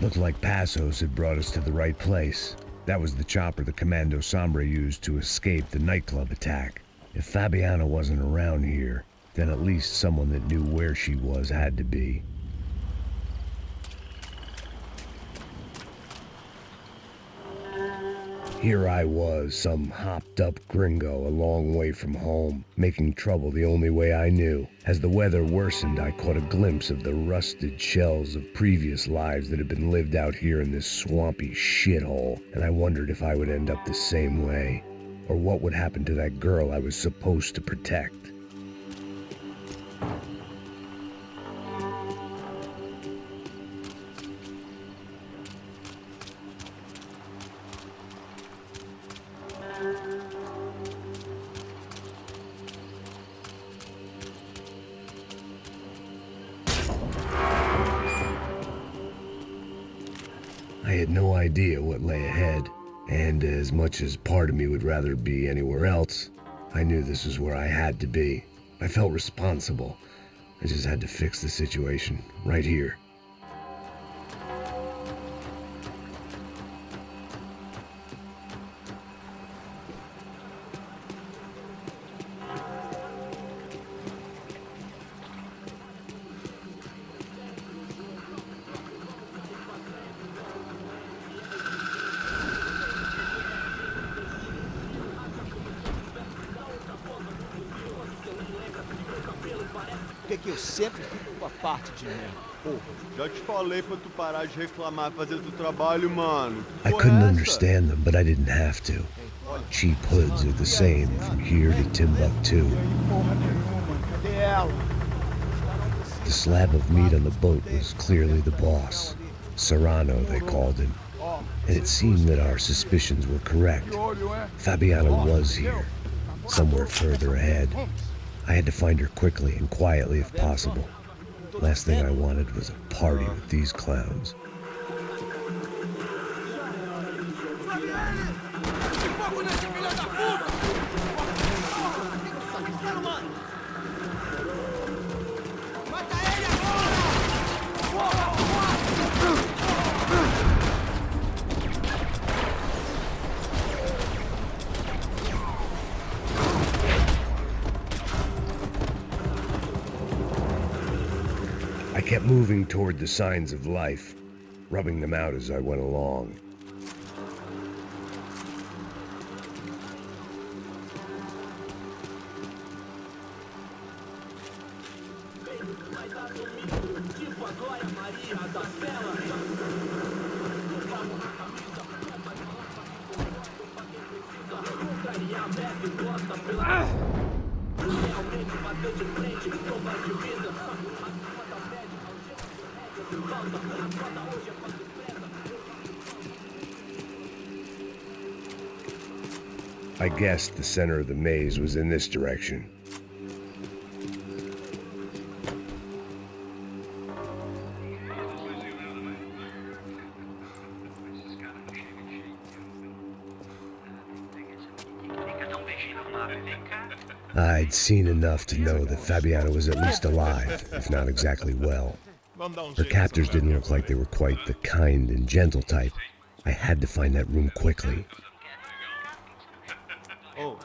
Looked like Passos had brought us to the right place. That was the chopper the Commando Sombra used to escape the nightclub attack. If Fabiana wasn't around here, then at least someone that knew where she was had to be. Here I was, some hopped-up gringo a long way from home, making trouble the only way I knew. As the weather worsened, I caught a glimpse of the rusted shells of previous lives that had been lived out here in this swampy shithole, and I wondered if I would end up the same way, or what would happen to that girl I was supposed to protect. I had no idea what lay ahead, and as much as part of me would rather be anywhere else, I knew this was where I had to be. I felt responsible. I just had to fix the situation, right here. Por que eu sempre fico com a parte de mim, porra? Já te falei pra tu parar de reclamar e fazer teu trabalho, mano. I couldn't understand them, but I didn't have to. Cheap hoods are the same from here to Timbuktu. Cadê ela? The slab of meat on the boat was clearly the boss. Serrano, they called him. And it seemed that our suspicions were correct. Fabiana was here, somewhere further ahead. I had to find her quickly and quietly if possible. Last thing I wanted was a party with these clowns. I kept moving toward the signs of life, rubbing them out as I went along. I guessed the center of the maze was in this direction. I'd seen enough to know that Fabiana was at least alive, if not exactly well. Her captors didn't look like they were quite the kind and gentle type. I had to find that room quickly. Ô,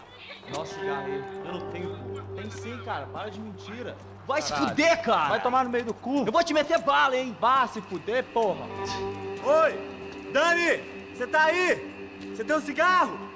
nossa, cigarro aí. Eu não tenho, pô. Tem sim, cara. Para de mentira. Vai se fuder, cara! Vai tomar no meio do cu. Eu vou te meter bala, hein? Vá se fuder, porra. Oi! Dani! Você tá aí? Você tem um cigarro?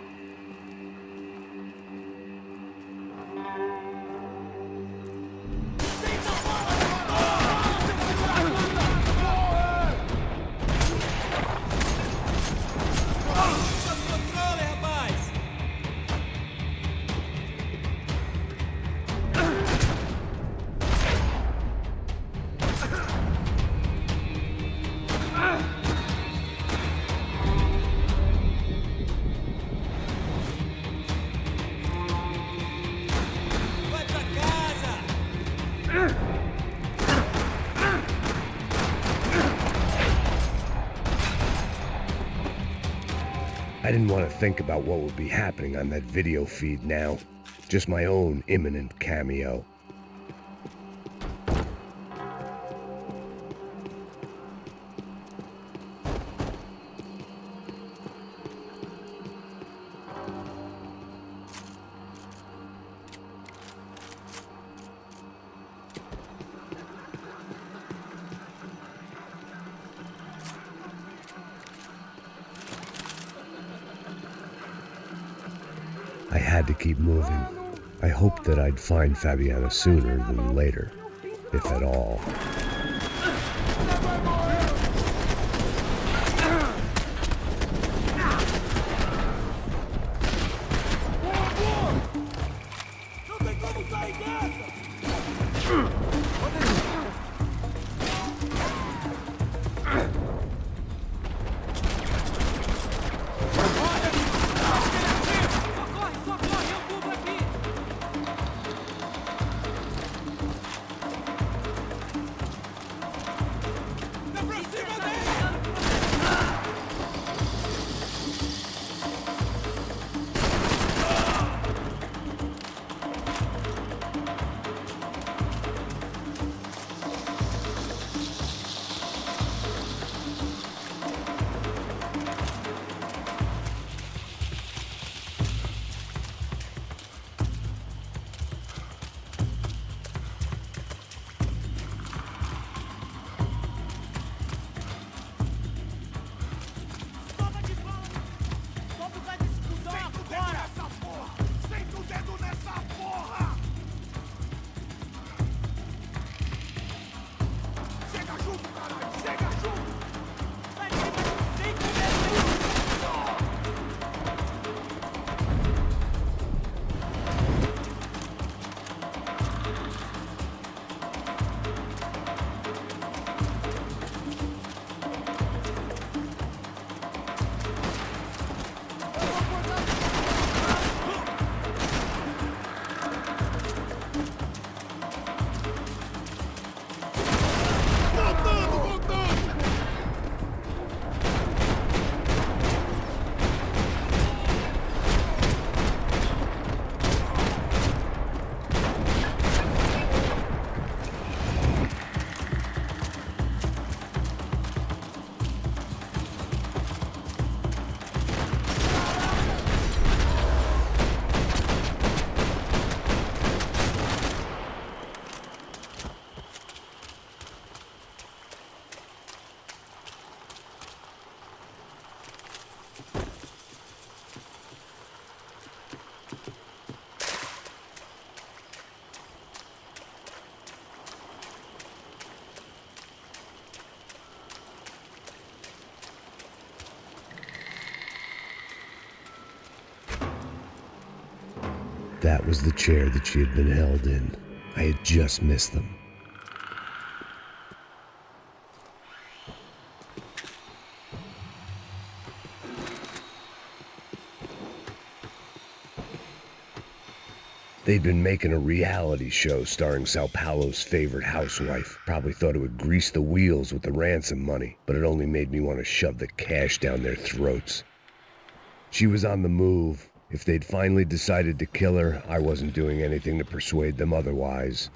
I didn't want to think about what would be happening on that video feed now. Just my own imminent cameo. had to keep moving. I hoped that I'd find Fabiana sooner than later, if at all. That was the chair that she had been held in. I had just missed them. They'd been making a reality show starring São Paulo's favorite housewife. Probably thought it would grease the wheels with the ransom money, but it only made me want to shove the cash down their throats. She was on the move. If they'd finally decided to kill her, I wasn't doing anything to persuade them otherwise.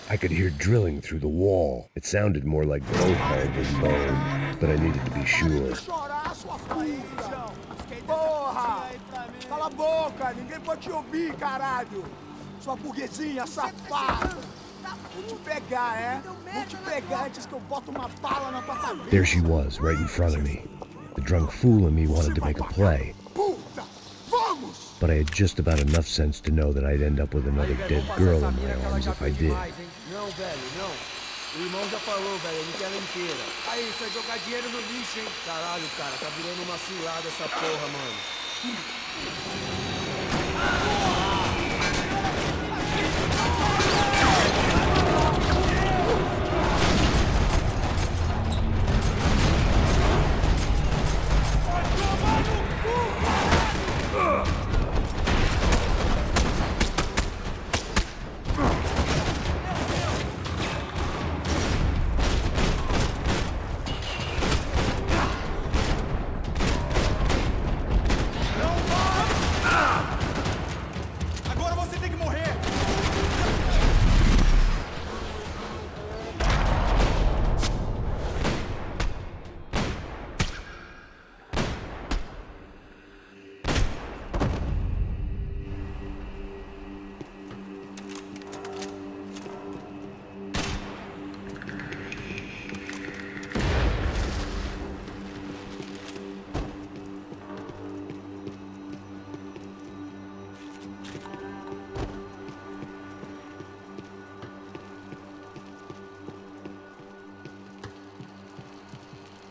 I could hear drilling through the wall. It sounded more like blowhard than bone, but I needed to be sure. Porra! Cala a boca! Ninguém pode te ouvir, caralho! Sua burguesinha safada! Vou te pegar, é? Vou te pegar antes que eu boto uma bala na tua cabeça! There she was, right in front of me. The drunk fool in me wanted to make a play. Puta! Vamos! But I had just about enough sense to know that I'd end up with another dead girl in my arms if I did. Não, velho, não. O irmão já falou, velho, eu não quero ela inteira. Aí, isso é jogar dinheiro no lixo, hein? Caralho, cara, tá virando uma cilada essa porra, mano.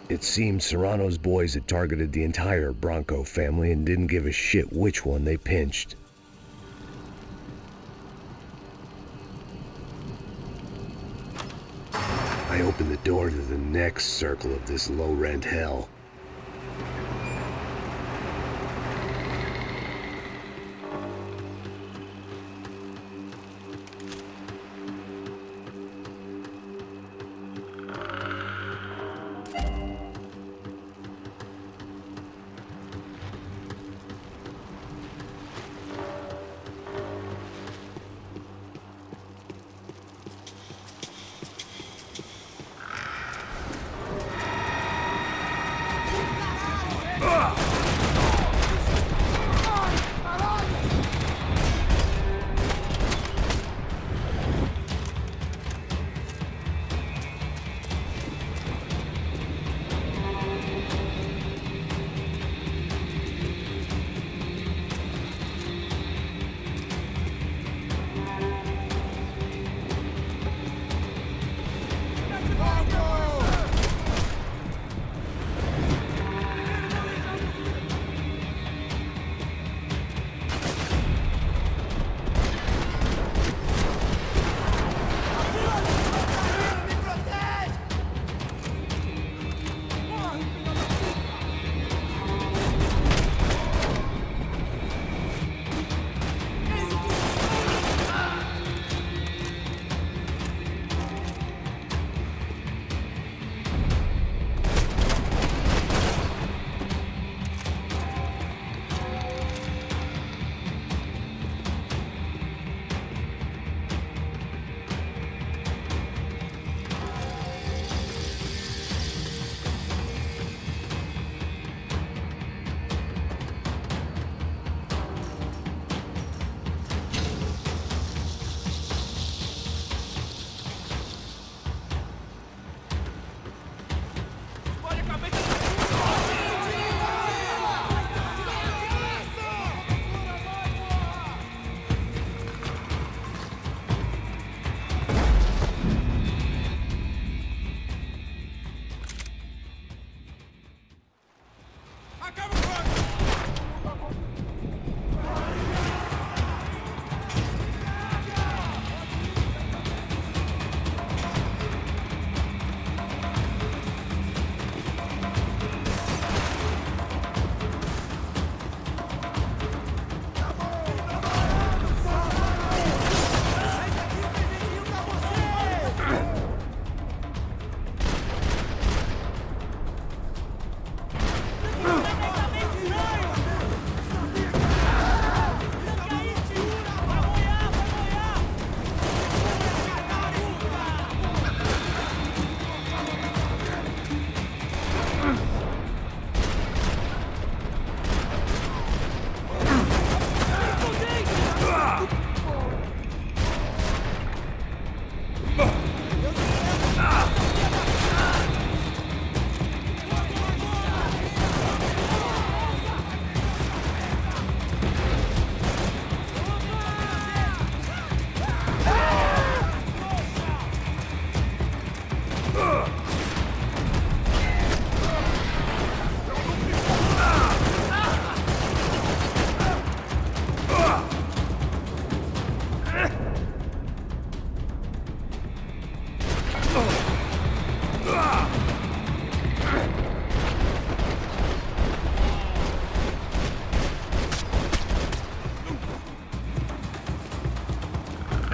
It seemed Serrano's boys had targeted the entire Bronco family and didn't give a shit which one they pinched. I opened the door to the next circle of this low-rent hell.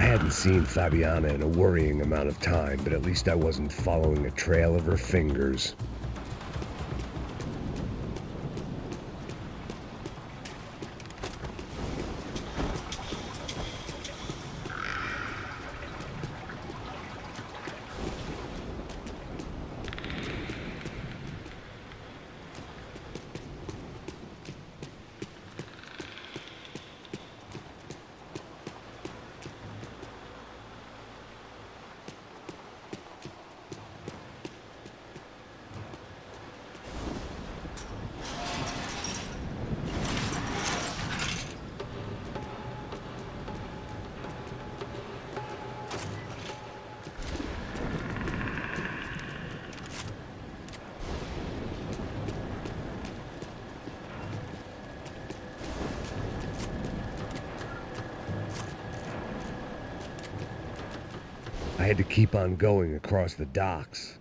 I hadn't seen Fabiana in a worrying amount of time, but at least I wasn't following a trail of her fingers. I had to keep on going across the docks.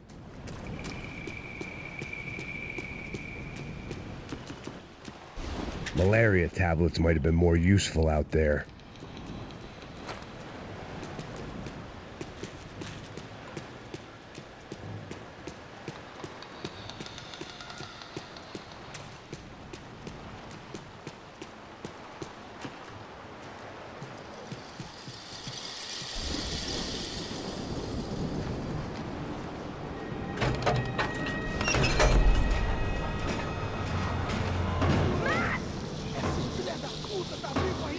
Malaria tablets might have been more useful out there.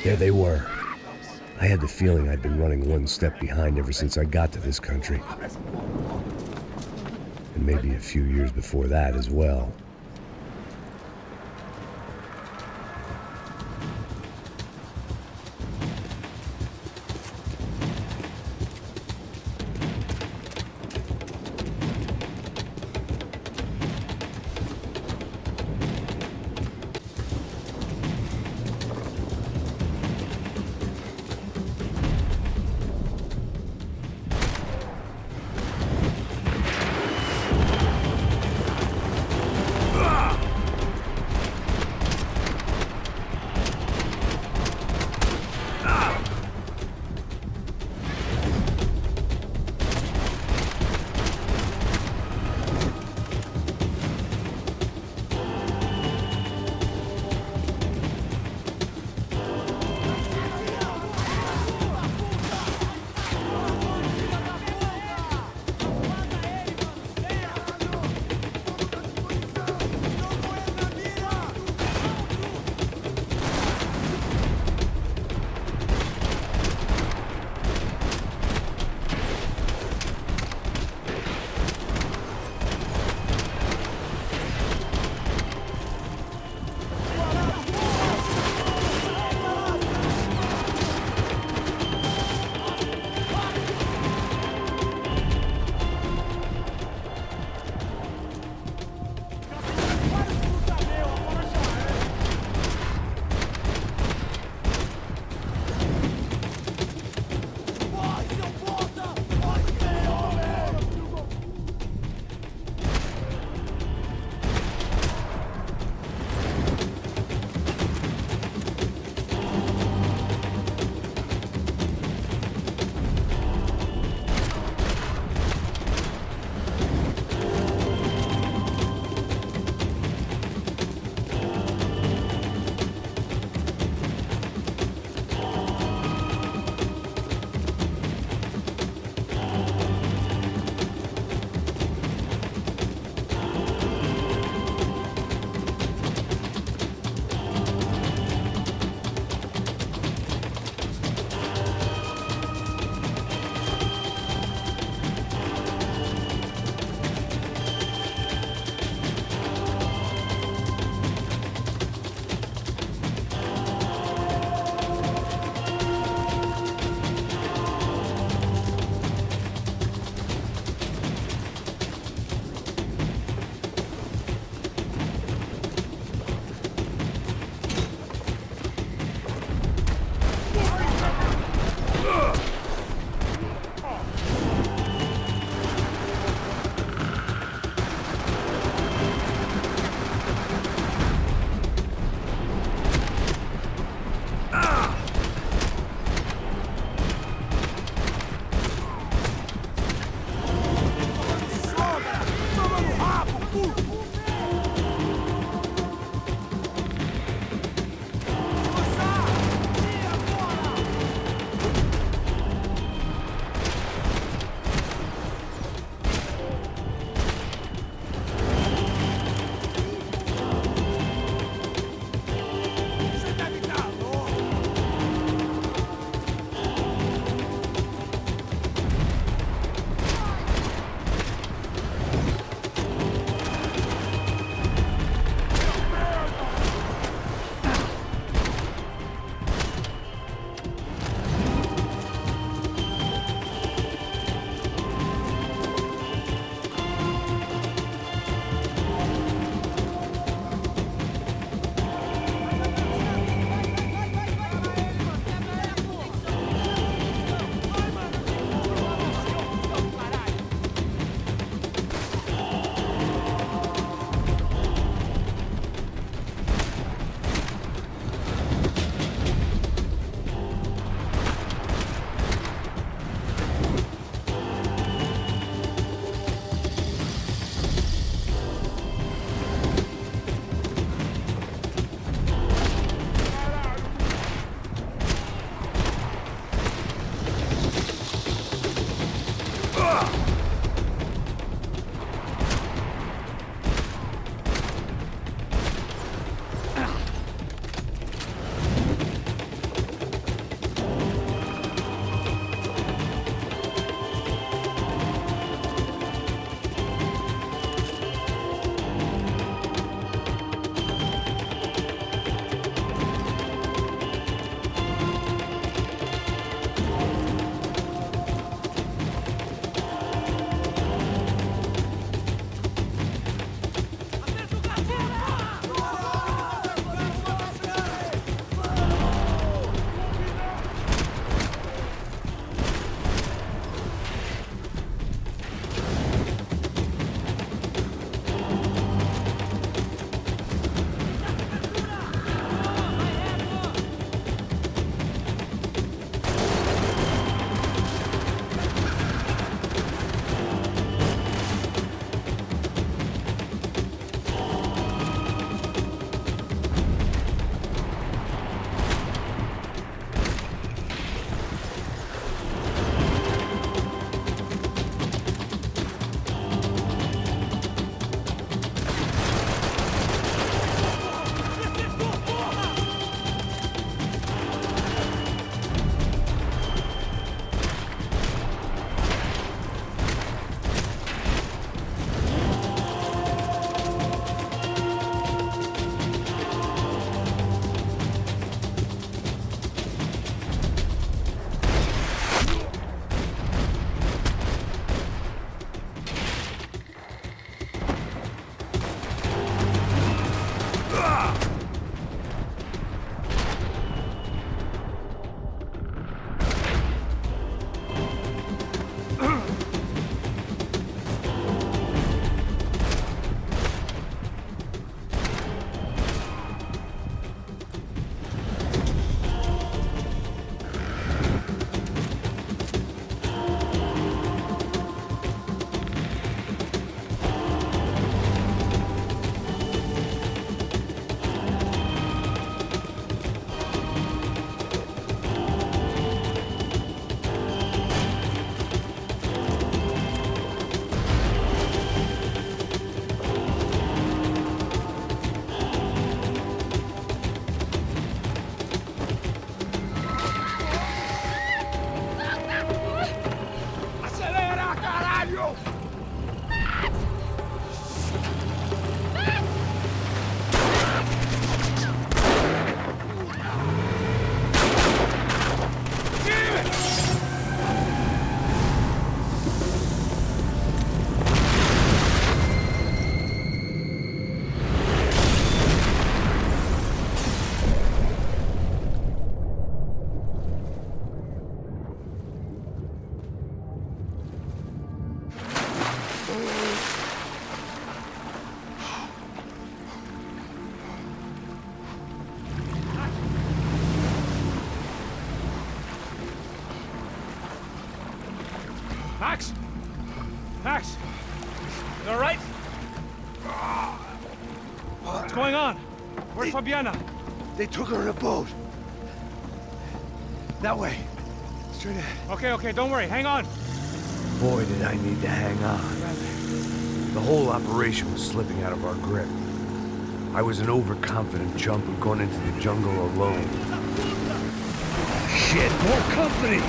There they were. I had the feeling I'd been running one step behind ever since I got to this country. And maybe a few years before that as well. You all right? What's going on? Where's Fabiana? They took her in a boat. That way. Straight ahead. Okay, don't worry. Hang on. Boy, did I need to hang on. The whole operation was slipping out of our grip. I was an overconfident chump who'd gone into the jungle alone. Shit, more company!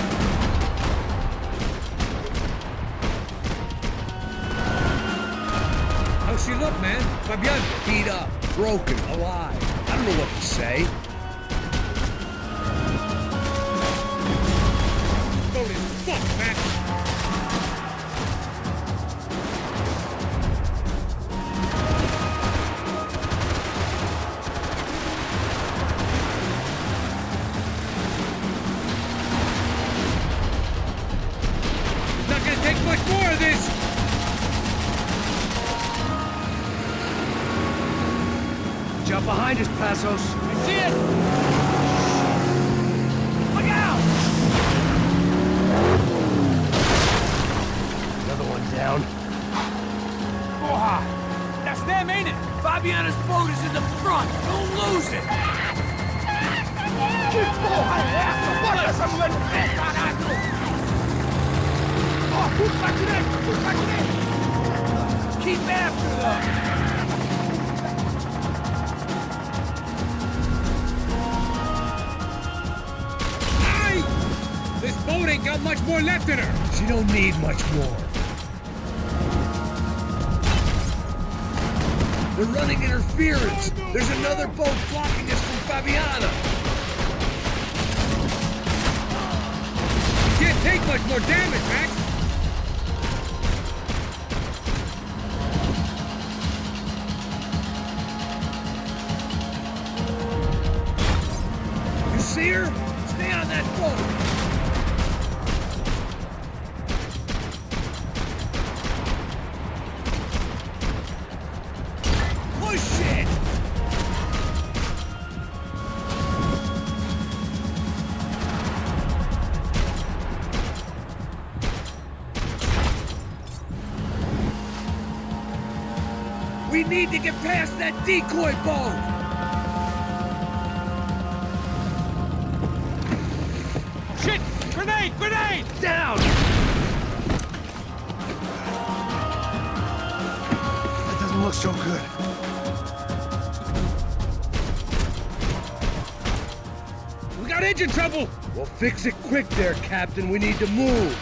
How's she look, man? Fabiana, beat up, broken, alive. I don't know what to say. Loaded fuck, man! Much more of this! Jump behind us, Passos. I see it! Look out! Another one down. Porra! That's them, ain't it? Fabiana's boat is in the front. Don't lose it. Que porra é essa? Bota essa mulher no pé, caralho! Push pra direita! Push pra direita! Keep after them! Aye! This boat ain't got much more left in her! She don't need much more. They're running interference! There's another boat blocking us from Fabiana! You can't take much more damage, Max! See her? Stay on that boat! Push it! We need to get past that decoy boat! Grenade! Grenade! Down! That doesn't look so good. We got engine trouble! Well, fix it quick there, Captain. We need to move.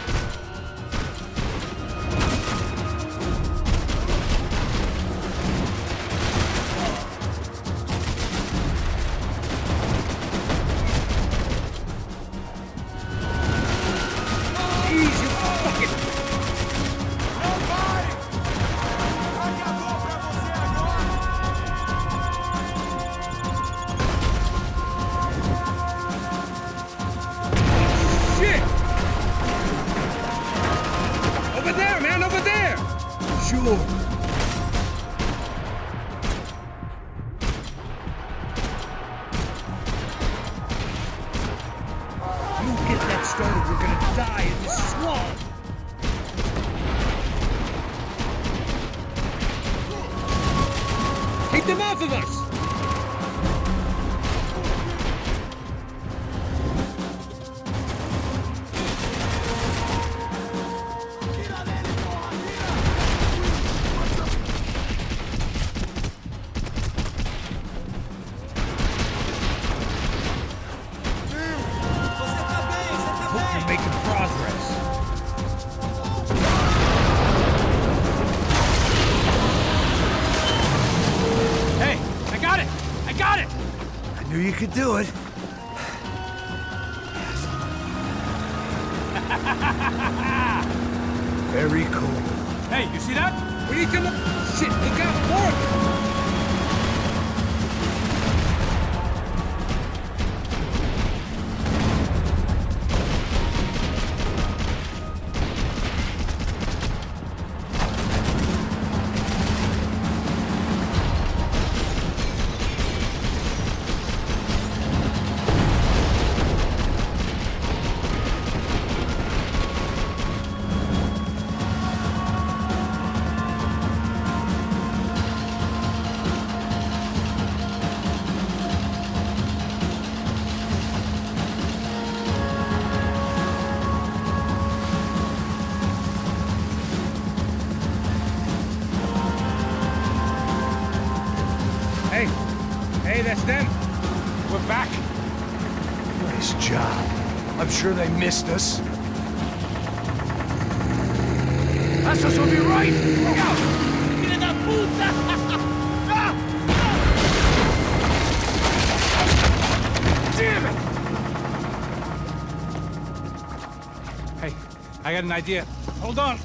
Keep them off of us! Hope you're making progress. Knew you could do it. Very cool. Hey, you see that? We need to look. Shit, look out, more of them. Hey, that's them. We're back. Nice job. I'm sure they missed us. Passos will be right! Look out! Filha da puta! Damn it! Hey, I got an idea. Hold on.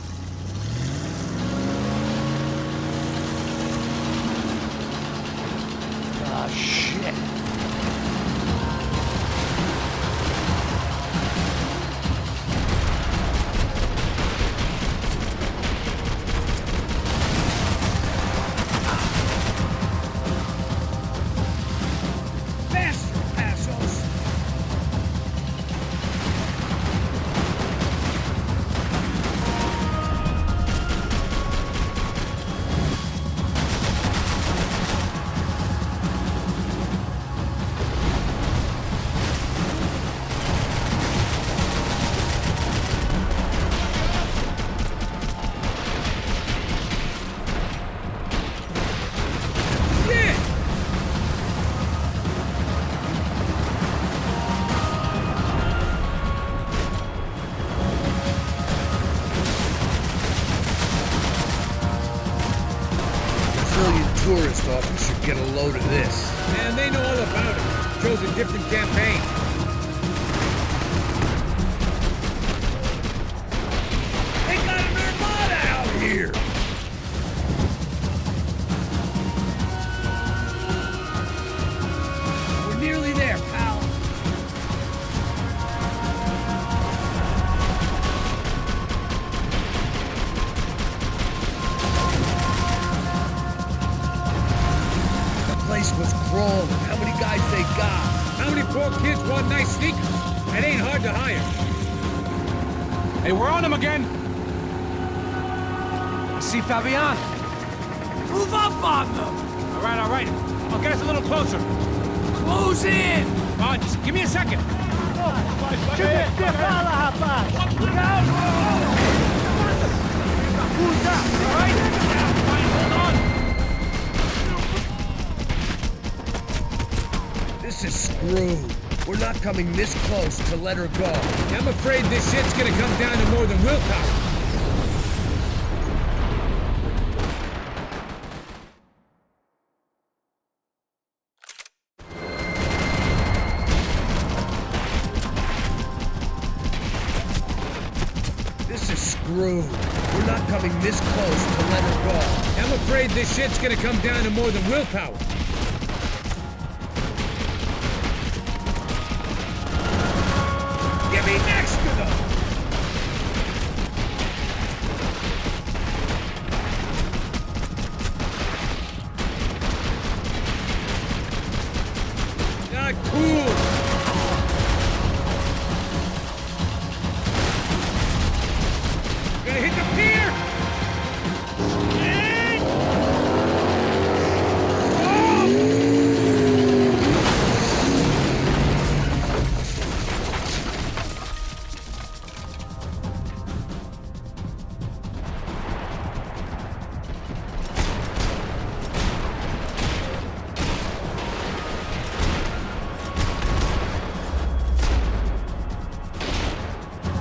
Ah, shit. Faster, assholes! Yeah! Brazilian tourist office should get a load of this. Man, they know all about it. Chose a different campaign. They got an armada out here! We're nearly there, pal. The place was crawling. How many guys they got? How many poor kids want nice sneakers? It ain't hard to hire. Hey, we're on them again. See Fabian? Move up on them! All right. I'll get us a little closer. Close in! Come on, just give me a second. This is screwed. We're not coming this close to let her go. I'm afraid this shit's gonna come down to more than willpower. This is screwed. We're not coming this close to let her go. I'm afraid this shit's gonna come down to more than willpower. Get me next to them! Not cool. Gonna hit the pier.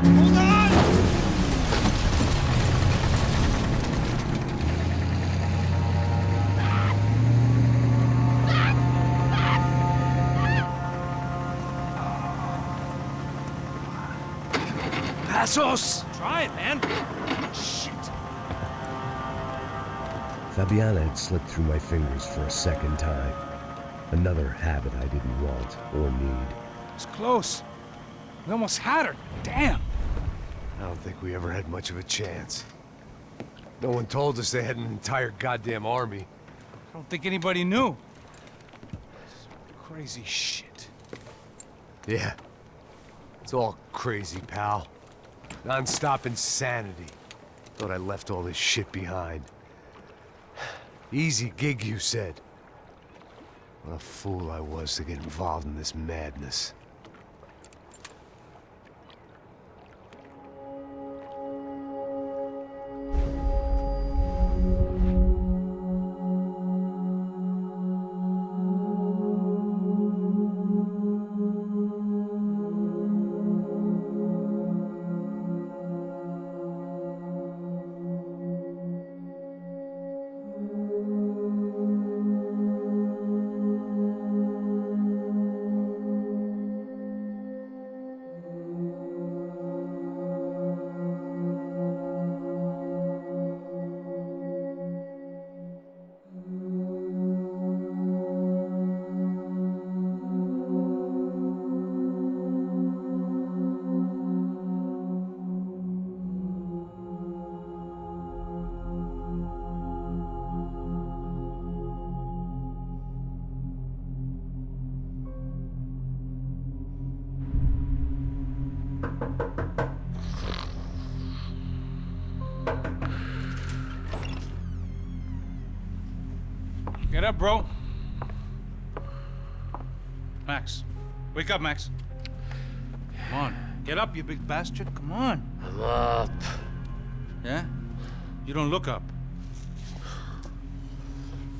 Hold on! Passos! Try it, man. Shit. Fabiana had slipped through my fingers for a second time. Another habit I didn't want or need. It's close. We almost had her. Damn. I don't think we ever had much of a chance. No one told us they had an entire goddamn army. I don't think anybody knew. Crazy shit. Yeah. It's all crazy, pal. Non-stop insanity. Thought I left all this shit behind. Easy gig, you said. What a fool I was to get involved in this madness. Get up, bro. Max. Wake up, Max. Come on. Get up, you big bastard. Come on. I'm up. Yeah? You don't look up.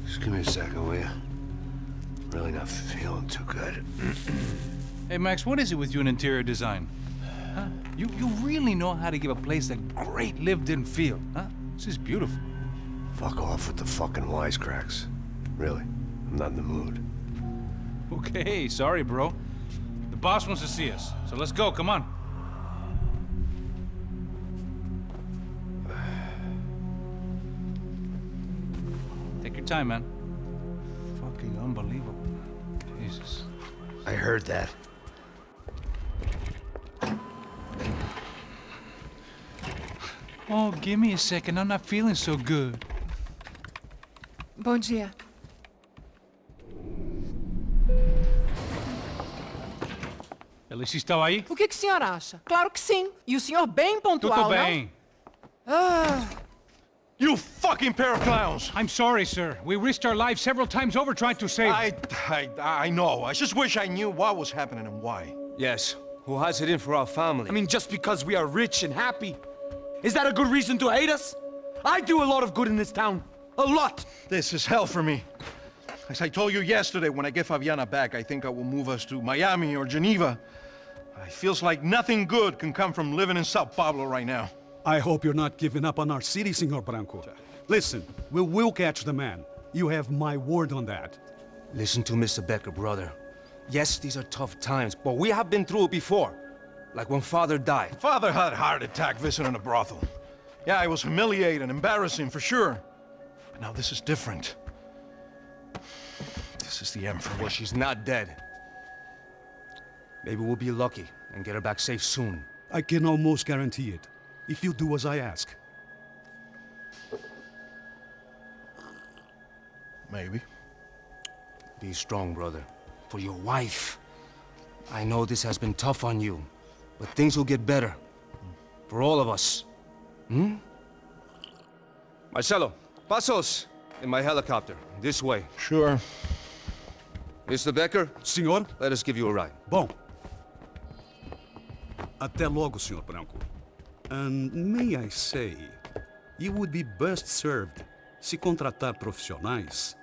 Just give me a second, will you? Really not feeling too good. Hey, Max, what is it with you in interior design? Huh? You really know how to give a place a great lived-in feel, huh? This is beautiful. Fuck off with the fucking wisecracks. Really, I'm not in the mood. Okay, sorry, bro. The boss wants to see us, so let's go, come on. Take your time, man. Fucking unbelievable. Jesus. I heard that. Oh, give me a second. I'm not feeling so good. Bom dia. Alice estava aí? O que o senhor acha? Claro que sim. E o senhor bem pontual, Tudo bem. não? Ah, You fucking pair of clowns! I'm sorry, sir. We risked our lives several times over trying to save... I know. I just wish I knew what was happening and why. Yes, who has it in for our family? I mean, just because we are rich and happy, is that a good reason to hate us? I do a lot of good in this town. A lot! This is hell for me. As I told you yesterday, when I get Fabiana back, I think I will move us to Miami or Geneva. It feels like nothing good can come from living in São Paulo right now. I hope you're not giving up on our city, Senor Branco. Listen, we will catch the man. You have my word on that. Listen to Mr. Becker, brother. Yes, these are tough times, but we have been through it before. Like when Father died. Father had a heart attack visiting a brothel. Yeah, it was humiliating, embarrassing, for sure. But now this is different. This is the end for Well, me. she's not dead. Maybe we'll be lucky and get her back safe soon. I can almost guarantee it, if you do as I ask. Maybe. Be strong, brother. For your wife. I know this has been tough on you, but things will get better. For all of us. Hmm? Marcelo, pasos in my helicopter. This way. Sure. Mr. Becker, Senhor? let us give you a ride. Bom. Até logo, Senhor Branco. And may I say, you would be best served se contratar profissionais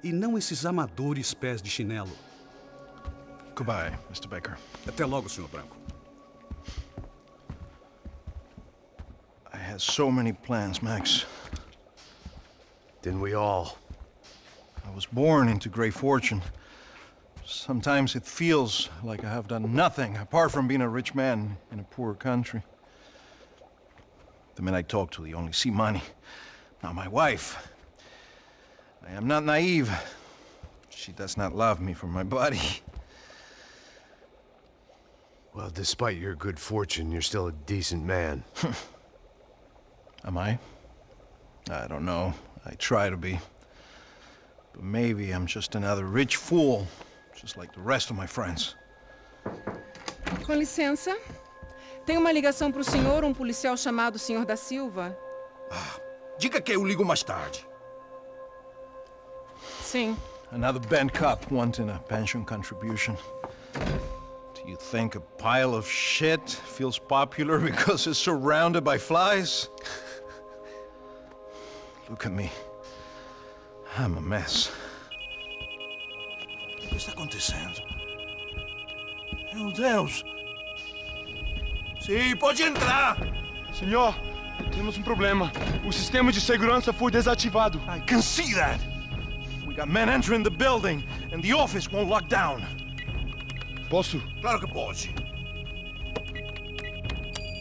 e não esses amadores pés de chinelo. Goodbye, Mr. Baker. Até logo, Senhor Branco. I had so many plans, Max. Didn't we all? I was born into great fortune. Sometimes it feels like I have done nothing apart from being a rich man in a poor country. The men I talk to, they only see money. Now my wife, I am not naive. She does not love me for my body. Well, despite your good fortune, you're still a decent man. Am I? I don't know. I try to be. But maybe I'm just another rich fool, just like the rest of my friends. com licença. Tem uma ligação para o senhor, um policial chamado Senhor da Silva. Diga que eu ligo mais tarde. Sim. Another bent cop wanting a pension contribution. Do you think a pile of shit feels popular because it's surrounded by flies? Look at me. I'm a mess. O que está acontecendo? Meu Deus! Sim, pode entrar! Senhor, temos problema. O sistema de segurança foi desativado. I can see that. We got men entering the building and the office won't lock down. Posso? Claro que pode.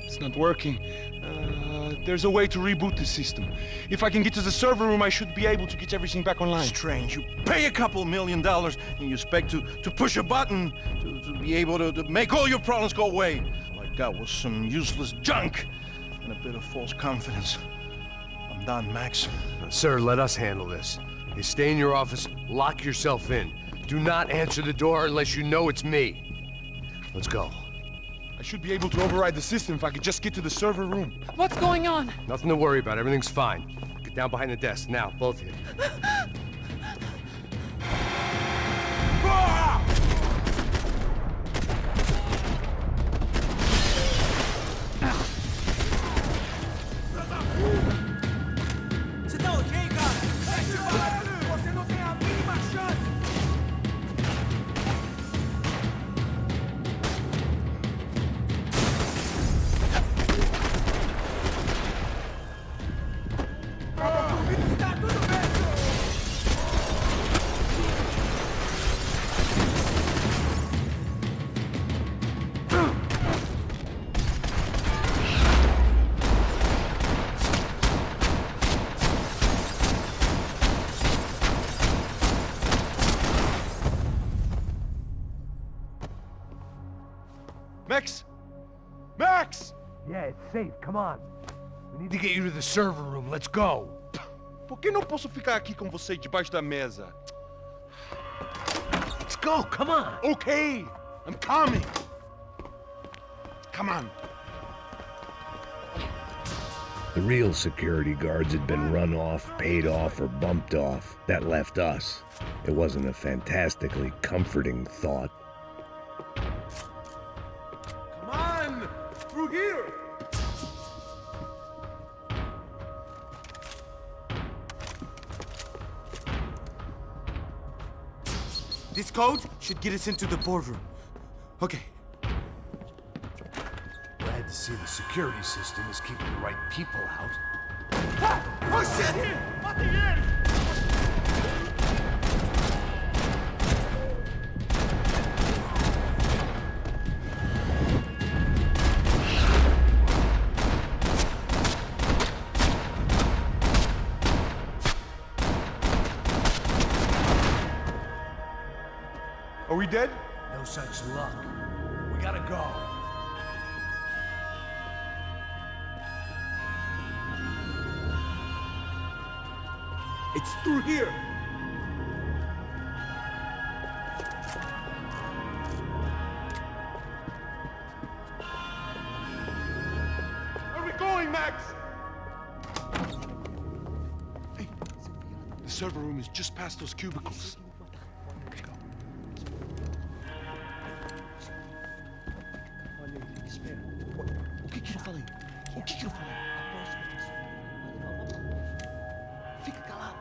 It's not working. There's a way to reboot the system. If I can get to the server room, I should be able to get everything back online. Strange. You pay a couple $1 million and you expect to push a button to be able to make all your problems go away. All I got was some useless junk and a bit of false confidence. I'm done, Max. Sir, let us handle this. You stay in your office, lock yourself in. Do not answer the door unless you know it's me. Let's go. I should be able to override the system if I could just get to the server room. What's going on? Nothing to worry about. Everything's fine. Get down behind the desk. Now, both of you. porra! Você tá ok, cara? Você não tem a mínima chance! Tá tudo bem! Max! Max! Yeah, it's safe. Come on. We need to get you to the server room. Let's go. Por que não posso ficar aqui com você debaixo da mesa? Let's go. Come on. Okay, I'm coming. Come on. The real security guards had been run off, paid off, or bumped off. That left us. It wasn't a fantastically comforting thought. Come on! Through here! This code should get us into the boardroom. Okay. Glad to see the security system is keeping the right people out. Oh shit! Matem eles! Are we dead? No such luck. We gotta go. It's through here! Where are we going, Max? Hey, the server room is just past those cubicles. Let's go. O que eu falei? O que eu falei? Fica calado.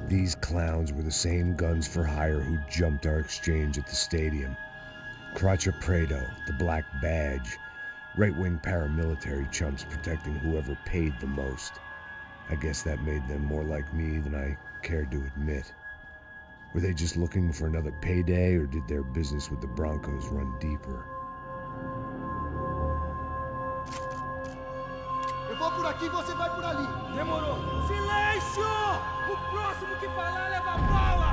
These clowns were the same guns for hire who jumped our exchange at the stadium. Crotcha Prado, the Black Badge, right-wing paramilitary chumps protecting whoever paid the most. I guess that made them more like me than I cared to admit. Were they just looking for another payday, or did their business with the Broncos run deeper? Eu vou por aqui, você vai por ali. Demorou. Silêncio! O próximo que falar leva a bala!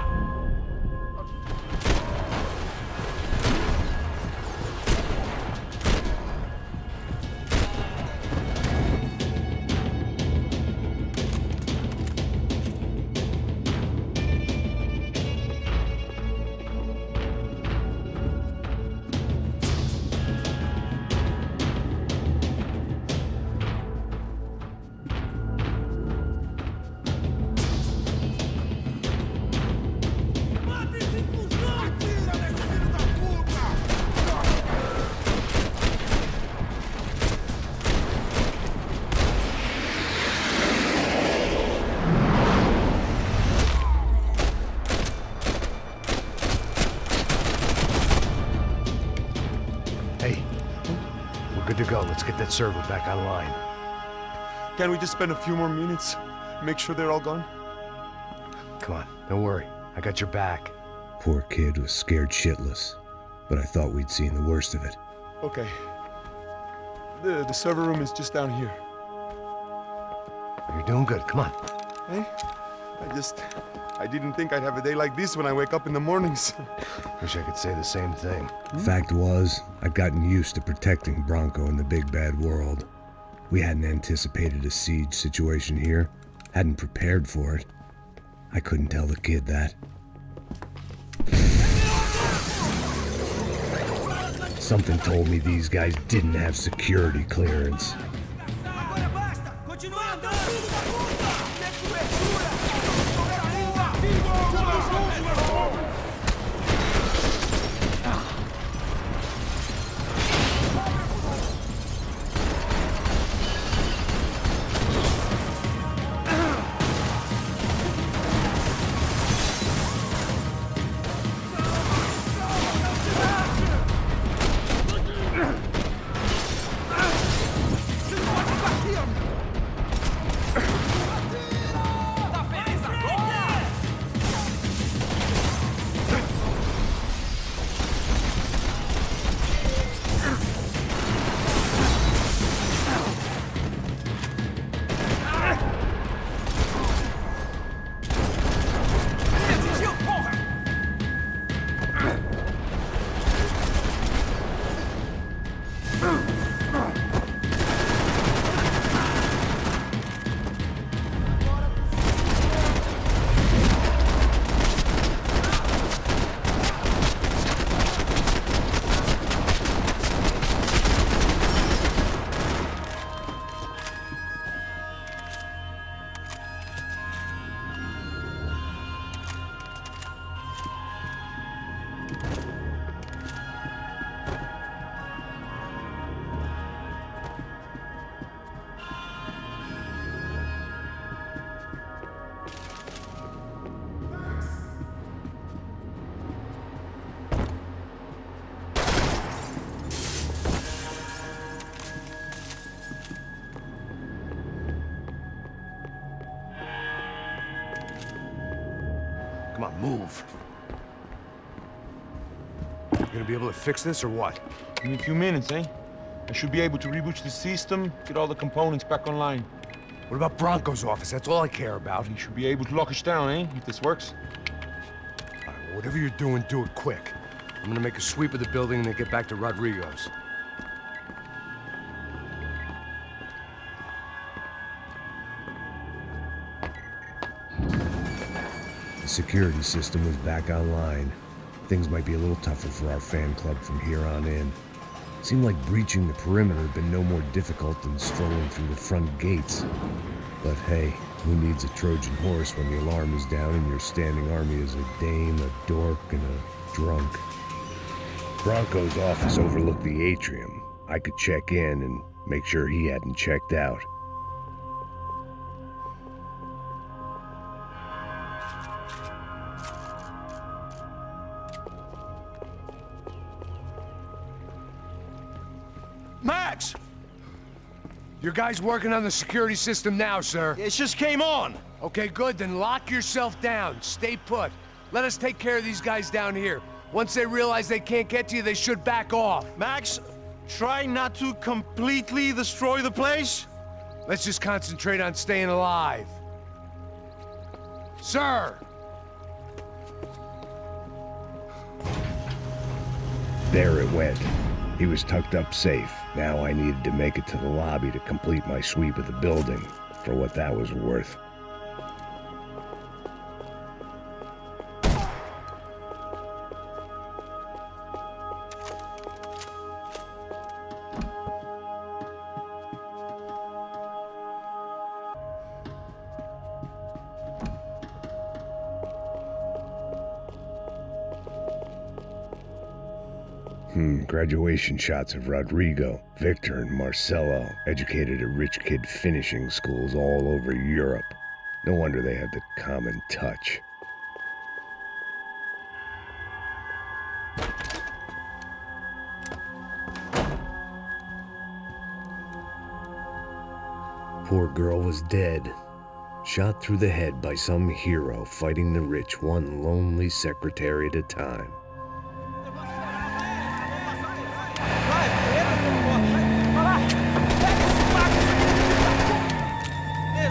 Good to go. Let's get that server back online. Can't we just spend a few more minutes? Make sure they're all gone? Come on, don't worry. I got your back. Poor kid was scared shitless, but I thought we'd seen the worst of it. Okay. The server room is just down here. You're doing good. Come on. Hey, I didn't think I'd have a day like this when I wake up in the mornings. Wish I could say the same thing. Fact was, I'd gotten used to protecting Bronco in the big bad world. We hadn't anticipated a siege situation here, hadn't prepared for it. I couldn't tell the kid that. Something told me these guys didn't have security clearance. Agora basta! Continue andando! Come on, move. You gonna be able to fix this or what? In a few minutes, eh? I should be able to reboot the system, get all the components back online. What about Bronco's office? That's all I care about. You should be able to lock us down, eh? If this works. All right, well, whatever you're doing, do it quick. I'm gonna make a sweep of the building and then get back to Rodrigo's. The security system was back online. Things might be a little tougher for our fan club from here on in. Seemed like breaching the perimeter had been no more difficult than strolling through the front gates. But hey, who needs a Trojan horse when the alarm is down and your standing army is a dame, a dork, and a drunk? Bronco's office overlooked the atrium. I could check in and make sure he hadn't checked out. Max! Your guy's working on the security system now, sir. It just came on. Okay, good. Then lock yourself down. Stay put. Let us take care of these guys down here. Once they realize they can't get to you, they should back off. Max, try not to completely destroy the place. Let's just concentrate on staying alive. Sir! There it went. He was tucked up safe. Now I needed to make it to the lobby to complete my sweep of the building, for what that was worth. Graduation shots of Rodrigo, Victor, and Marcelo, educated at rich kid finishing schools all over Europe. No wonder they had the common touch. Poor girl was dead, shot through the head by some hero fighting the rich one lonely secretary at a time.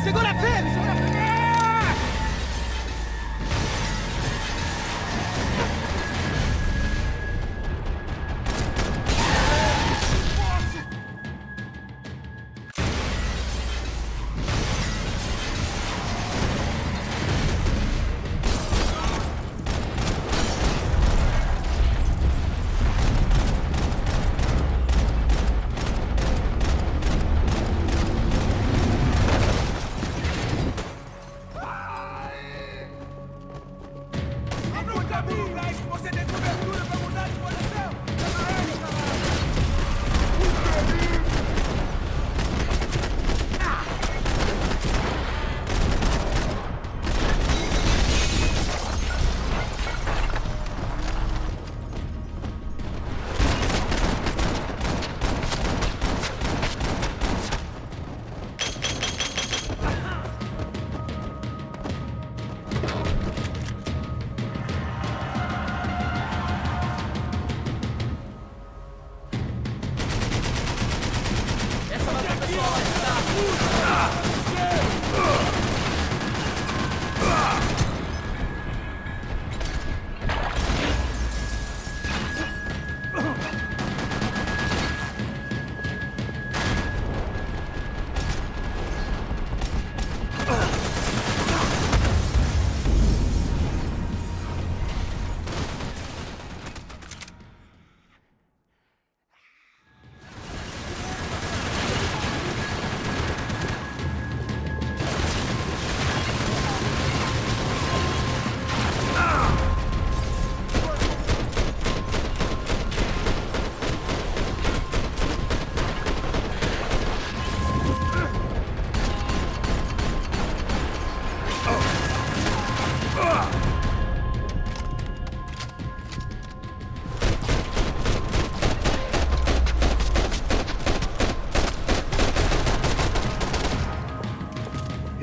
Segura firme, segura firme!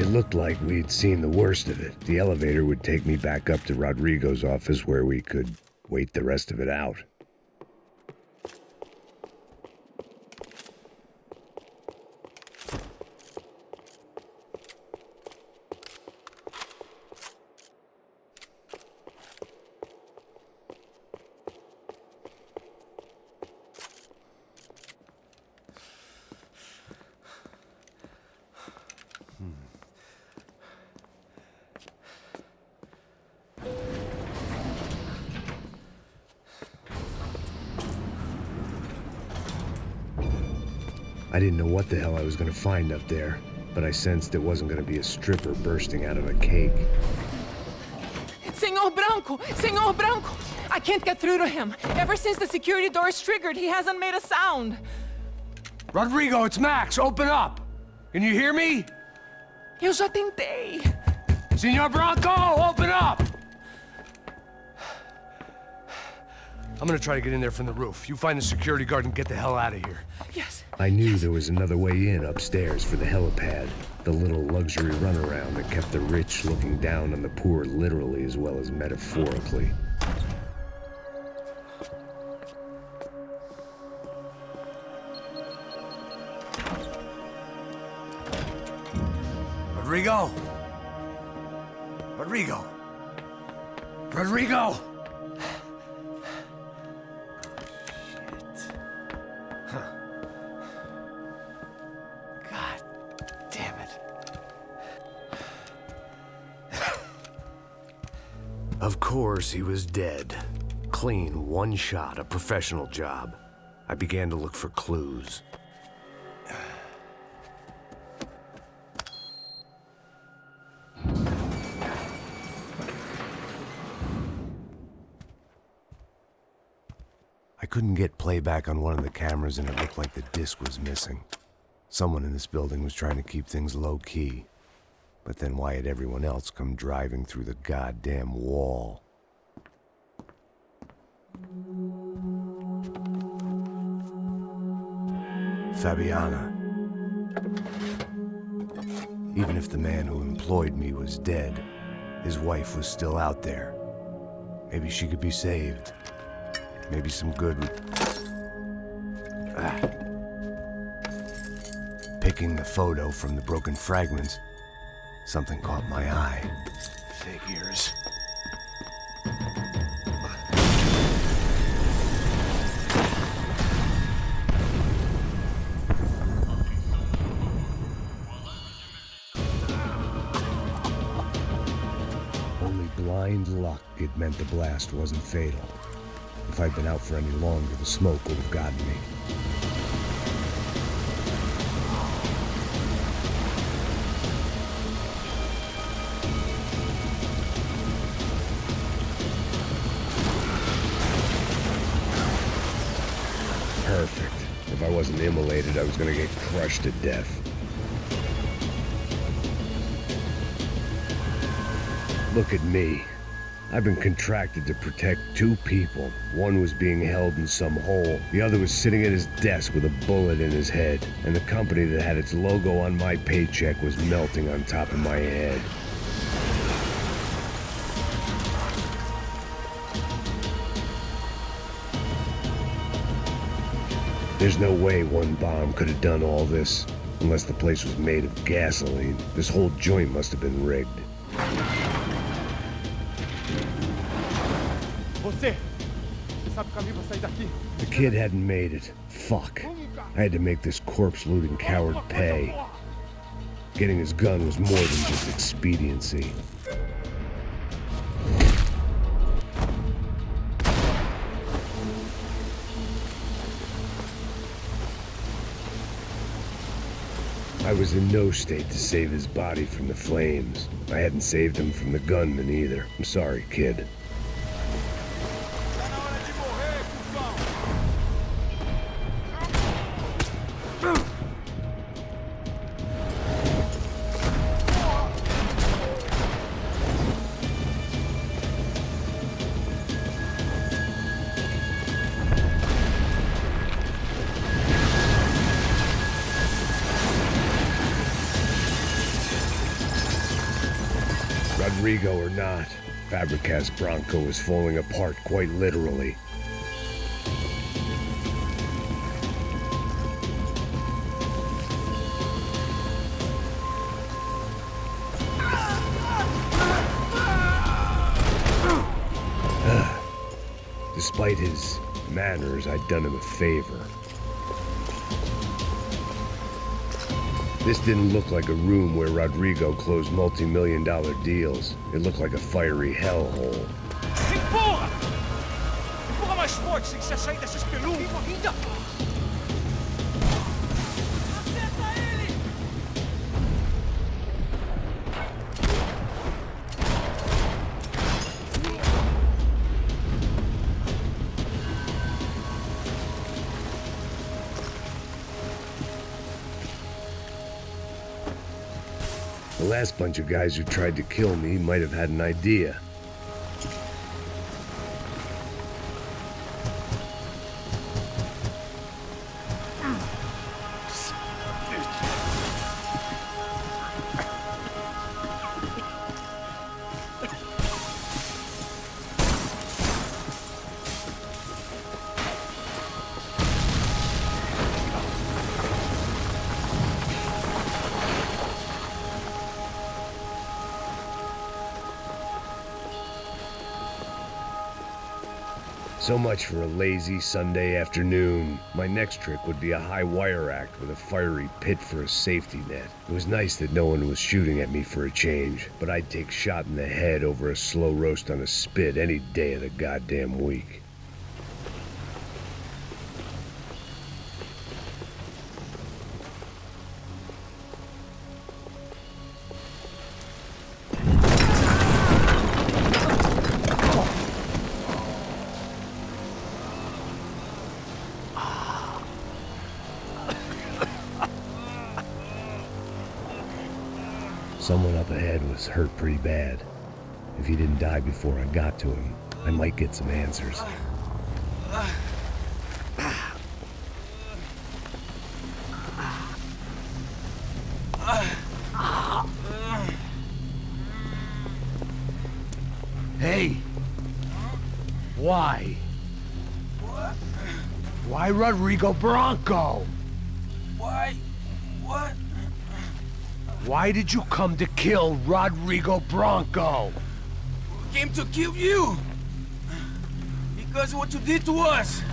It looked like we'd seen the worst of it. The elevator would take me back up to Rodrigo's office where we could wait the rest of it out. I didn't know what the hell I was going to find up there, but I sensed it wasn't going to be a stripper bursting out of a cake. Senor Branco! Senor Branco! I can't get through to him. Ever since the security door is triggered, he hasn't made a sound. Rodrigo, it's Max. Open up. Can you hear me? Eu já tentei. Senor Branco, open up! I'm gonna try to get in there from the roof. You find the security guard and get the hell out of here. Yes. I knew there was another way in upstairs for the helipad, the little luxury runaround that kept the rich looking down on the poor literally as well as metaphorically. Rodrigo! Rodrigo! Rodrigo! Of course, he was dead. Clean, one shot, a professional job. I began to look for clues. I couldn't get playback on one of the cameras and it looked like the disc was missing. Someone in this building was trying to keep things low-key. But then why had everyone else come driving through the goddamn wall? Fabiana. Even if the man who employed me was dead, his wife was still out there. Maybe she could be saved. Maybe some good would... Picking the photo from the broken fragments, something caught my eye. Figures. Only blind luck it meant the blast wasn't fatal. If I'd been out for any longer, the smoke would have gotten me. Perfect. If I wasn't immolated, I was gonna get crushed to death. Look at me. I've been contracted to protect two people. One was being held in some hole. The other was sitting at his desk with a bullet in his head. And the company that had its logo on my paycheck was melting on top of my head. There's no way one bomb could have done all this. Unless the place was made of gasoline. This whole joint must have been rigged. The kid hadn't made it. Fuck. I had to make this corpse-looting coward pay. Getting his gun was more than just expediency. I was in no state to save his body from the flames. I hadn't saved him from the gunman either. I'm sorry, kid. Rodrigo or not, Fabregas Bronco is falling apart quite literally. Despite his manners, I'd done him a favor. This didn't look like a room where Rodrigo closed multi-million-dollar deals. It looked like a fiery hellhole. Empurra! Empurra mais forte sem você sair dessa espelunca! Corrida! Acerta ele! The last bunch of guys who tried to kill me might have had an idea. So much for a lazy Sunday afternoon. My next trick would be a high wire act with a fiery pit for a safety net. It was nice that no one was shooting at me for a change, but I'd take shot in the head over a slow roast on a spit any day of the goddamn week. Someone up ahead was hurt pretty bad. If he didn't die before I got to him, I might get some answers. Hey! Why? What? Why Rodrigo Bronco? Why? What? Why did you come to kill Rodrigo Bronco? We came to kill you! Because of what you did to us!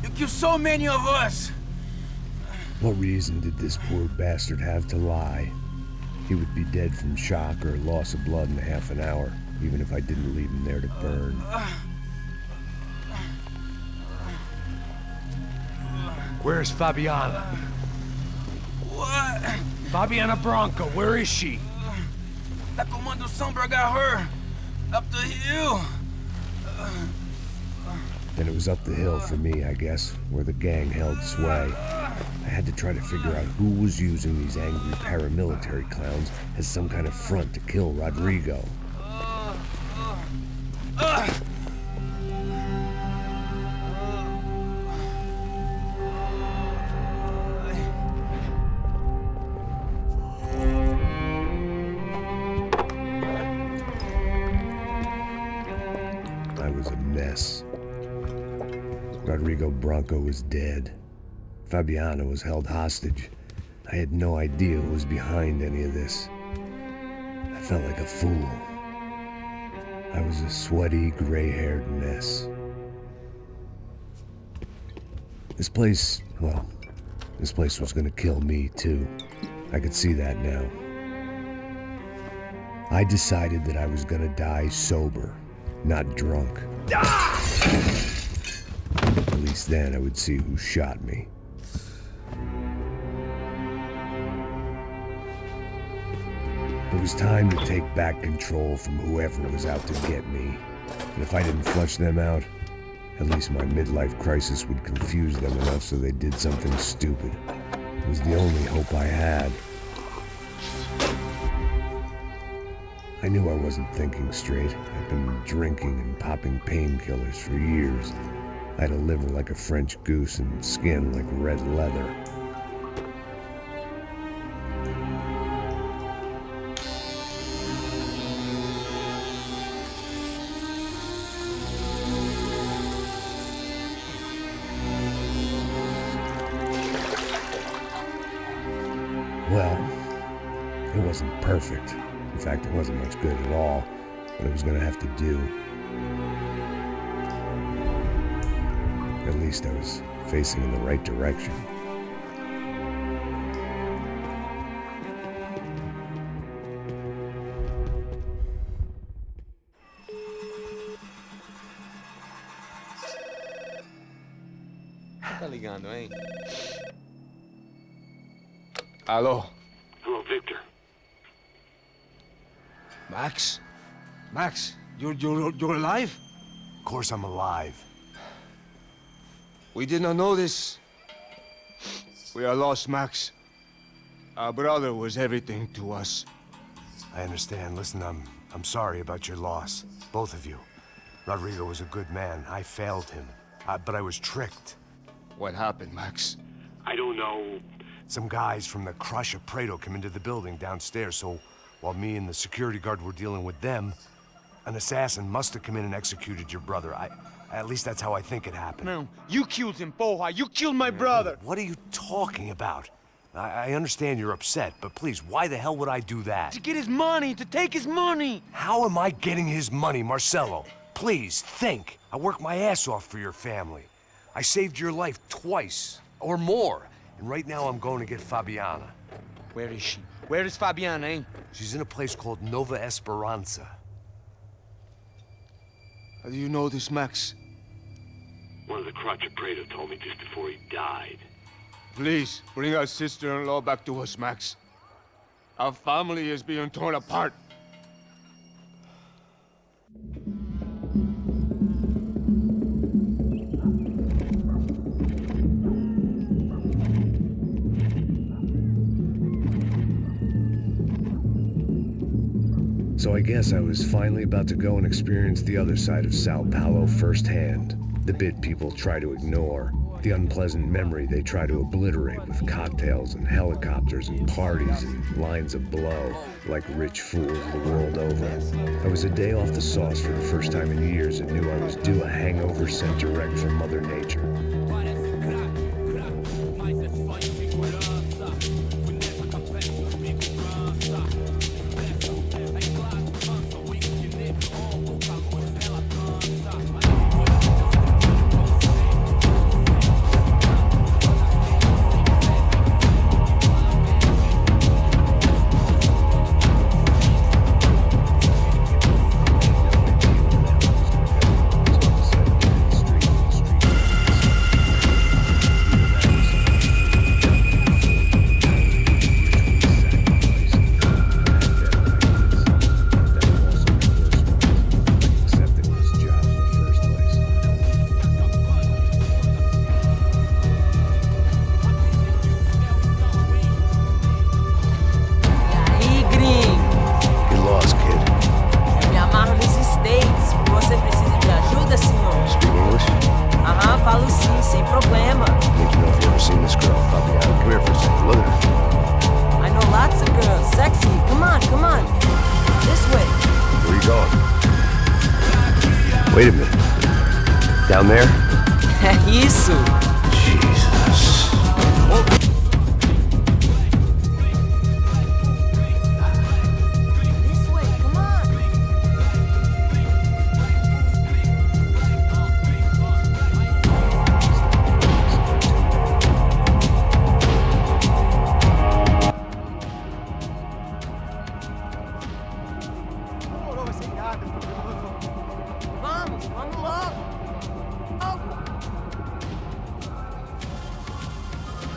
You killed so many of us! What reason did this poor bastard have to lie? He would be dead from shock or loss of blood in half an hour, even if I didn't leave him there to burn. Where's Fabiana? What? Fabiana Bronco, where is she? That Comando Sombra got her! Up the hill! Then it was up the hill for me, I guess, where the gang held sway. I had to try to figure out who was using these angry paramilitary clowns as some kind of front to kill Rodrigo. I was a mess. Rodrigo Bronco was dead. Fabiana was held hostage. I had no idea who was behind any of this. I felt like a fool. I was a sweaty, gray-haired mess. This place was gonna kill me too. I could see that now. I decided that I was gonna die sober, not drunk. At least then I would see who shot me. It was time to take back control from whoever was out to get me. And if I didn't flush them out, at least my midlife crisis would confuse them enough so they did something stupid. It was the only hope I had. I knew I wasn't thinking straight. I'd been drinking and popping painkillers for years. I had a liver like a French goose and skin like red leather. Well, it wasn't perfect. In fact, it wasn't much good at all, but it was gonna have to do. At least I was facing in the right direction. Tá ligando, hein? Hello. Hello, Victor. Max? Max, you're alive? Of course I'm alive. We did not know this. We are lost, Max. Our brother was everything to us. I understand. Listen, I'm sorry about your loss. Both of you. Rodrigo was a good man. I failed him. But I was tricked. What happened, Max? I don't know. Some guys from the Crush of Prado came into the building downstairs, so while me and the security guard were dealing with them, an assassin must have come in and executed your brother. At least that's how I think it happened. No, you killed him, porra. You killed my brother. What are you talking about? I understand you're upset, but please, why the hell would I do that? To get his money, to take his money. How am I getting his money, Marcelo? Please, think. I worked my ass off for your family. I saved your life twice, or more. And right now I'm going to get Fabiana. Where is she? Where is Fabiana, eh? She's in a place called Nova Esperanza. How do you know this, Max? One of the Crotch of Prado told me just before he died. Please, bring our sister-in-law back to us, Max. Our family is being torn apart. So I guess I was finally about to go and experience the other side of Sao Paulo firsthand. The bit people try to ignore. The unpleasant memory they try to obliterate with cocktails and helicopters and parties and lines of blow, like rich fools the world over. I was a day off the sauce for the first time in years and knew I was due a hangover sent direct from Mother Nature. Wait a minute. Down there? É isso. Jesus.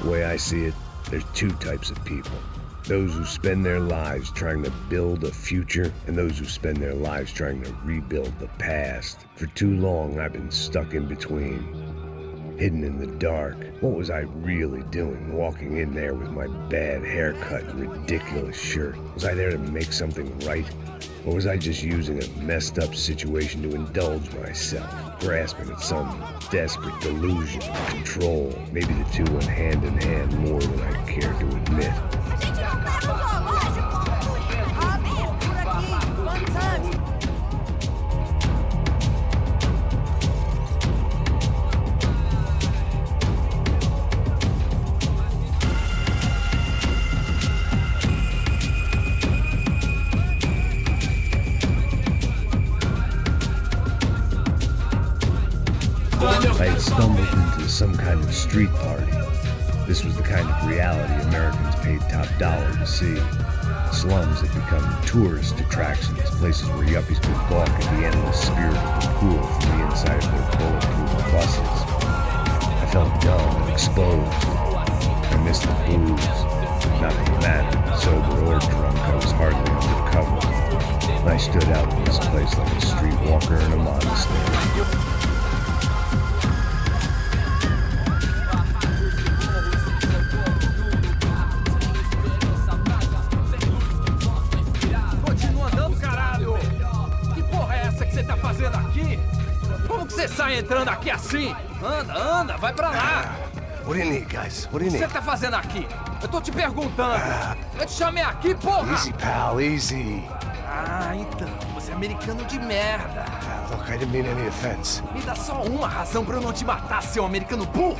The way I see it, there's two types of people. Those who spend their lives trying to build a future, and those who spend their lives trying to rebuild the past. For too long, I've been stuck in between, hidden in the dark. What was I really doing, walking in there with my bad haircut and ridiculous shirt? Was I there to make something right? Or was I just using a messed up situation to indulge myself, grasping at some desperate delusion of control? Maybe the two went hand in hand more than I care to admit. I had stumbled into some kind of street party. This was the kind of reality Americans paid top dollar to see. Slums had become tourist attractions, places where yuppies could balk at the endless spirit of the poor from the inside of their bulletproof buses. I felt dumb and exposed. I missed the booze. Not that it mattered, sober or drunk, I was hardly undercover. I stood out in this place like a streetwalker in a monastery. Como que você sai entrando aqui assim? Anda, vai pra lá. What do you need, guys? What do you O que need? você tá fazendo aqui? Eu tô te perguntando. Eu te chamei aqui, porra. Easy, pal, easy. Ah, então. Você é americano de merda. Look, I didn't mean any offense. Me dá só uma razão pra eu não te matar, seu americano burro.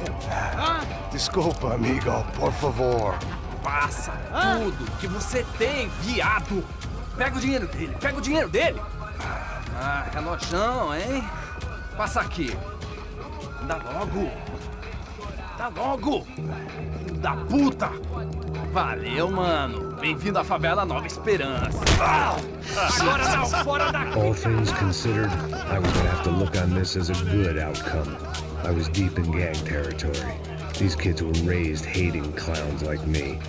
Desculpa, amigo, por favor. Passa tudo que você tem, viado. Pega o dinheiro dele, Ah, é nojão, hein? Passa aqui. Dá logo. Da puta. Valeu, mano. Bem-vindo à favela Nova Esperança. Agora não, fora daqui. All things considered, I was gonna have to look on this as a good outcome. I was deep in gang territory. These kids were raised hating clowns like me.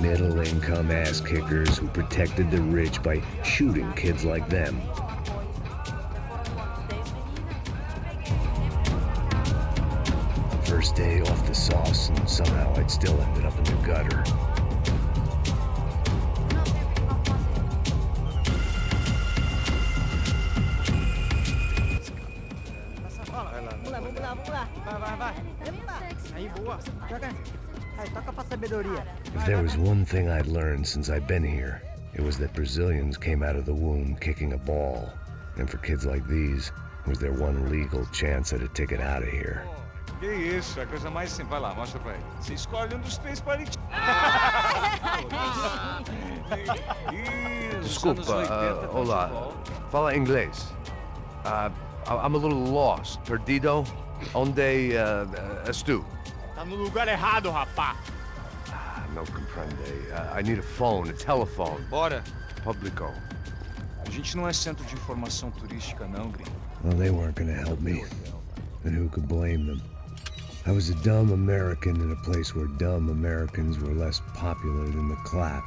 Middle-income ass-kickers who protected the rich by shooting kids like them. First day off the sauce, and somehow I'd still ended up in the gutter. If there was one thing I'd learned since I'd been here, it was that Brazilians came out of the womb kicking a ball. And for kids like these, it was their one legal chance at a ticket out of here. Que isso, a coisa mais simples. Vai lá, mostra pra ele. Você escolhe um dos três para ele. Desculpa, olá. Fala inglês. I'm a little lost. Perdido? Onde estou? Tá no lugar errado, rapá. Não compreende. I need a phone, a telephone. Bora. Publico. A gente não é centro de informação turística, não, gringo. Well, they weren't gonna help me. And who could blame them? I was a dumb American in a place where dumb Americans were less popular than the clap.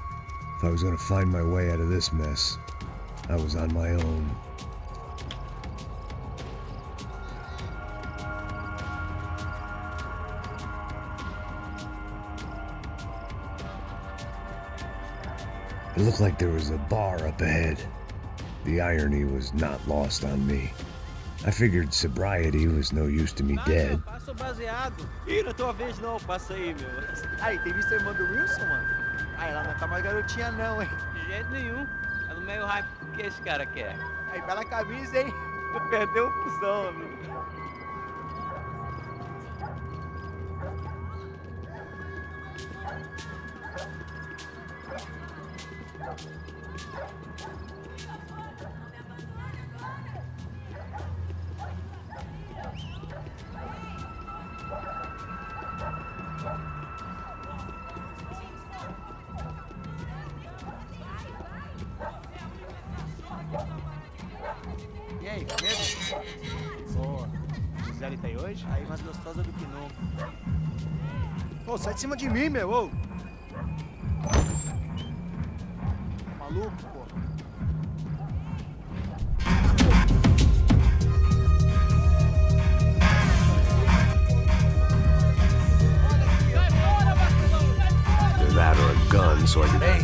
If I was gonna find my way out of this mess, I was on my own. It looked like there was a bar up ahead. The irony was not lost on me. I figured sobriety was no use to me dead. Passa o baseado. Ih, não é tua vez não, passa aí, meu. Aí, tem visto a irmã do Wilson, mano? Aí, ela não tá mais garotinha não, hein? De jeito nenhum. É no meio hype que esse cara quer. Aí, bela camisa, hein? Tu perdeu o cuzão, amigo. E aí, medo? Boa. Gisele tá aí hoje? Aí, mais gostosa do que nunca. Ô, sai de cima de mim, meu, ô! Maluco, pô. Either that or a gun, so I could... Hey,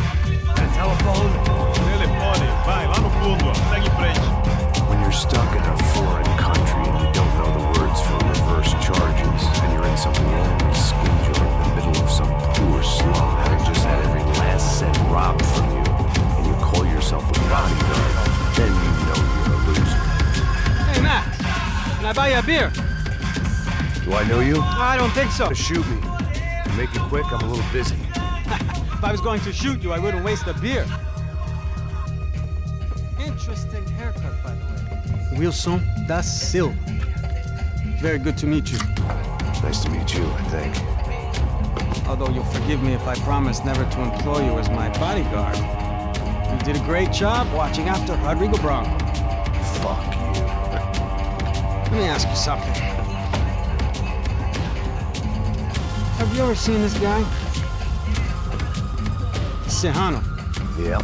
a telephone? Telefone, vai, lá no fundo, ó. Segue em frente. When you're stuck in a foreign country and you don't know the words for reverse charges, and you're in some lonely skin joint in the middle of some poor slum having just had every last cent robbed from you, and you call yourself a bodyguard, then you know you're a loser. Hey, Max. Can I buy you a beer? Do I know you? I don't think so. Shoot me. Make it quick, I'm a little busy. If I was going to shoot you, I wouldn't waste a beer. Interesting haircut, by the way. Wilson da Silva. Very good to meet you. Nice to meet you, I think. Although you'll forgive me if I promise never to employ you as my bodyguard. You did a great job watching after Rodrigo Bronco. Fuck you. Let me ask you something. Have you ever seen this guy? Sejano. Yeah,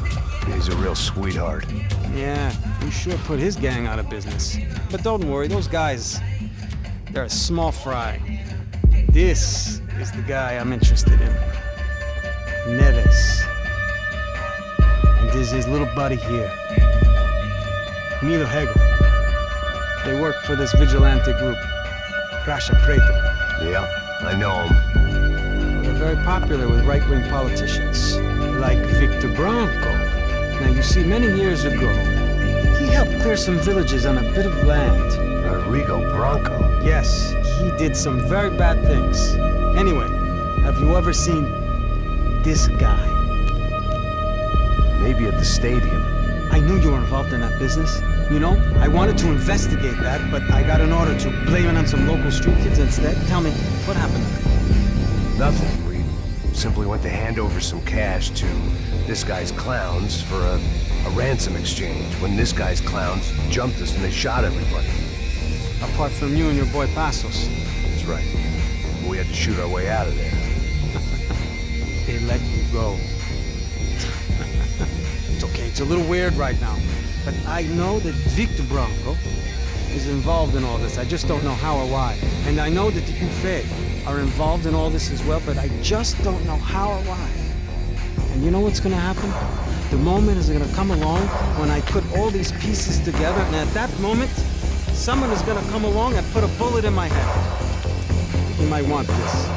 he's a real sweetheart. Yeah, you sure put his gang out of business. But don't worry, those guys, they're a small fry. This is the guy I'm interested in. Neves. And this is his little buddy here. Milo Hegel. They work for this vigilante group, Rasha Preto. Yeah, I know him. They're very popular with right-wing politicians, like Victor Branco. Now, you see, many years ago, he helped clear some villages on a bit of land. Rodrigo Bronco? Yes, he did some very bad things. Anyway, have you ever seen this guy? Maybe at the stadium. I knew you were involved in that business. You know, I wanted to investigate that, but I got an order to blame it on some local street kids instead. Tell me, what happened? Nothing. We simply went to hand over some cash to this guy's clowns for a ransom exchange. When this guy's clowns jumped us and they shot everybody. Apart from you and your boy Passos. That's right. We had to shoot our way out of there. They let you go. It's okay, it's a little weird right now. But I know that Victor Branco is involved in all this. I just don't know how or why. And I know that the Buffet are involved in all this as well, but I just don't know how or why. And you know what's gonna happen? The moment is gonna come along when I put all these pieces together, and at that moment, someone is gonna come along and put a bullet in my head. You might want this.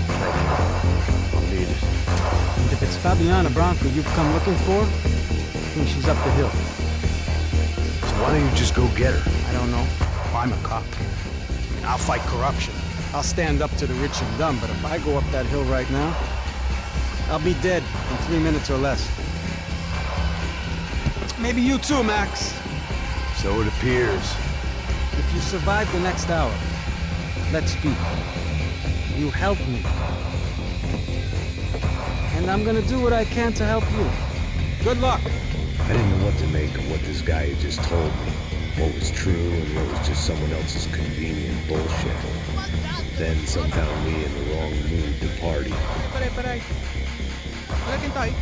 Thank you. I'll need it. And if it's Fabiana Branco you've come looking for, I think she's up the hill. So why don't you just go get her? I don't know. I'm a cop. I mean, I'll fight corruption. I'll stand up to the rich and dumb, but if I go up that hill right now, I'll be dead in 3 minutes or less. Maybe you too, Max. So it appears. If you survive the next hour, let's speak. You help me. And I'm gonna do what I can to help you. Good luck. I didn't know what to make of what this guy had just told me. What was true and what was just someone else's convenient bullshit. Then some found me in the wrong mood to party. Peraí. Olha quem tá aí.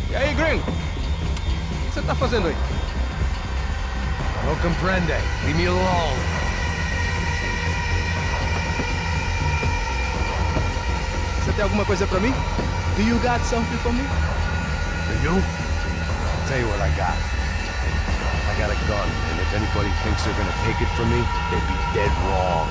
E aí, gringo? O que você tá fazendo aí? No comprende. Leave me alone. Você tem alguma coisa pra mim? Do you got something for me? For you? I'll tell you what I got. I got a gun, and if anybody thinks they're gonna take it from me, they'd be dead wrong.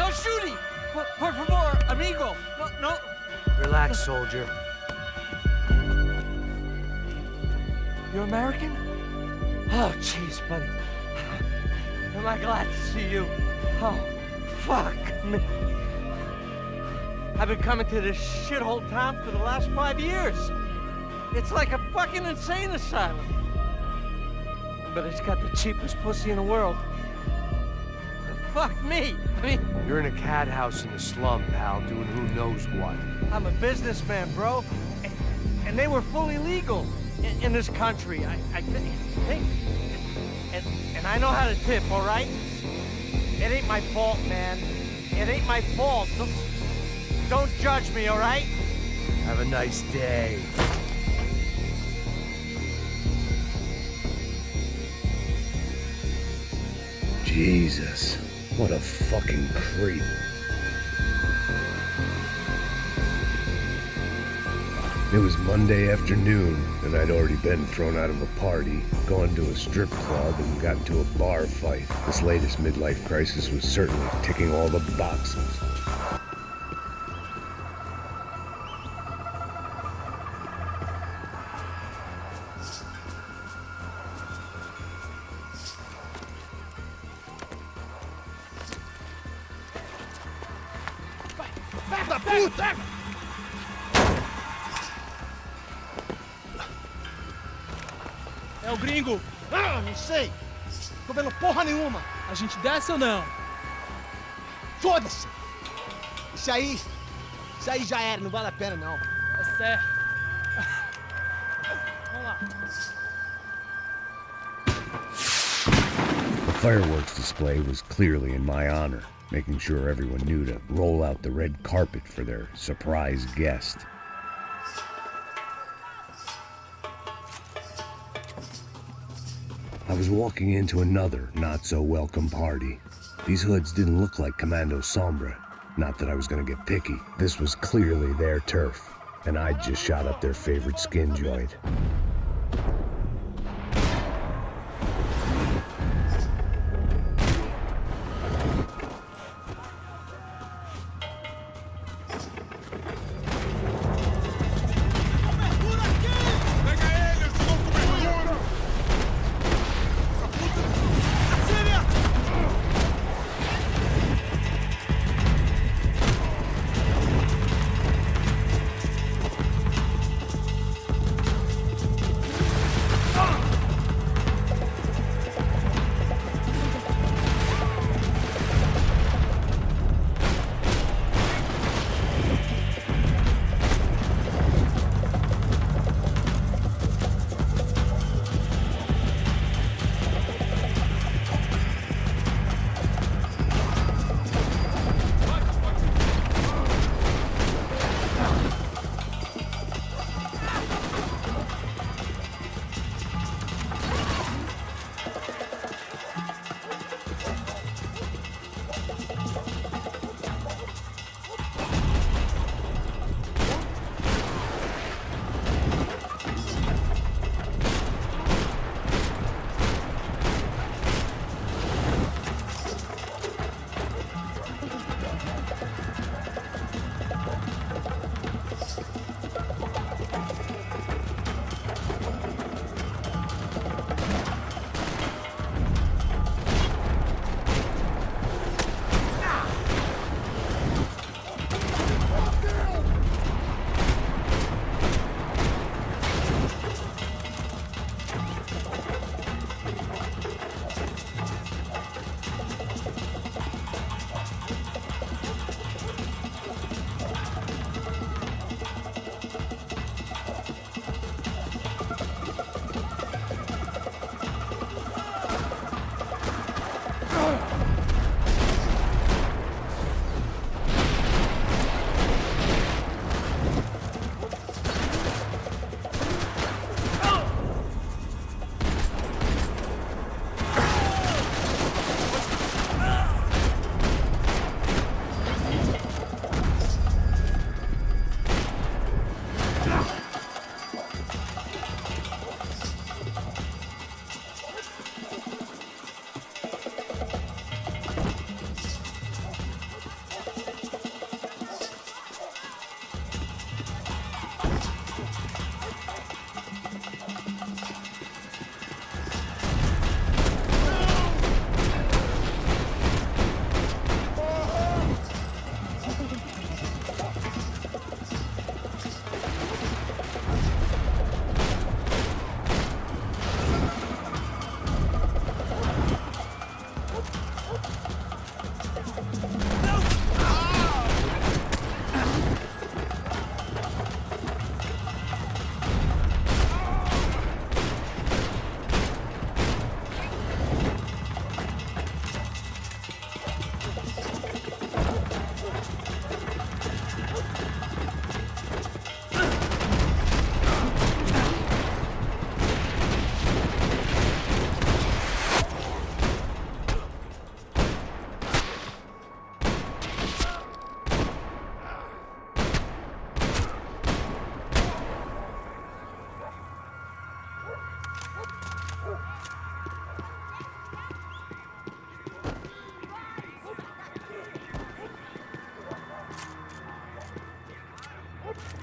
No shooting! Por favor, amigo! No. Relax, soldier. You're American? Oh, jeez, buddy. Am I glad to see you? Oh, fuck me. I've been coming to this shithole town for the last 5 years. It's like a fucking insane asylum. But it's got the cheapest pussy in the world. Fuck me. I mean, You're in a cat house in the slum, pal, doing who knows what. I'm a businessman, bro. And they were fully legal in this country. I think. And I know how to tip, all right? It ain't my fault, man. It ain't my fault. Don't judge me, all right? Have a nice day. Jesus, what a fucking creep. It was Monday afternoon, and I'd already been thrown out of a party, gone to a strip club, and got into a bar fight. This latest midlife crisis was certainly ticking all the boxes. Da puta! É o gringo. Ah, não sei. Tô vendo porra nenhuma. A gente desce ou não? Foda-se. Isso aí já era, não vale a pena não. É certo. Vamos lá. The fireworks display was clearly in my honor, making sure everyone knew to roll out the red carpet for their surprise guest. I was walking into another not-so-welcome party. These hoods didn't look like Commando Sombra. Not that I was gonna get picky. This was clearly their turf, and I'd just shot up their favorite skin joint.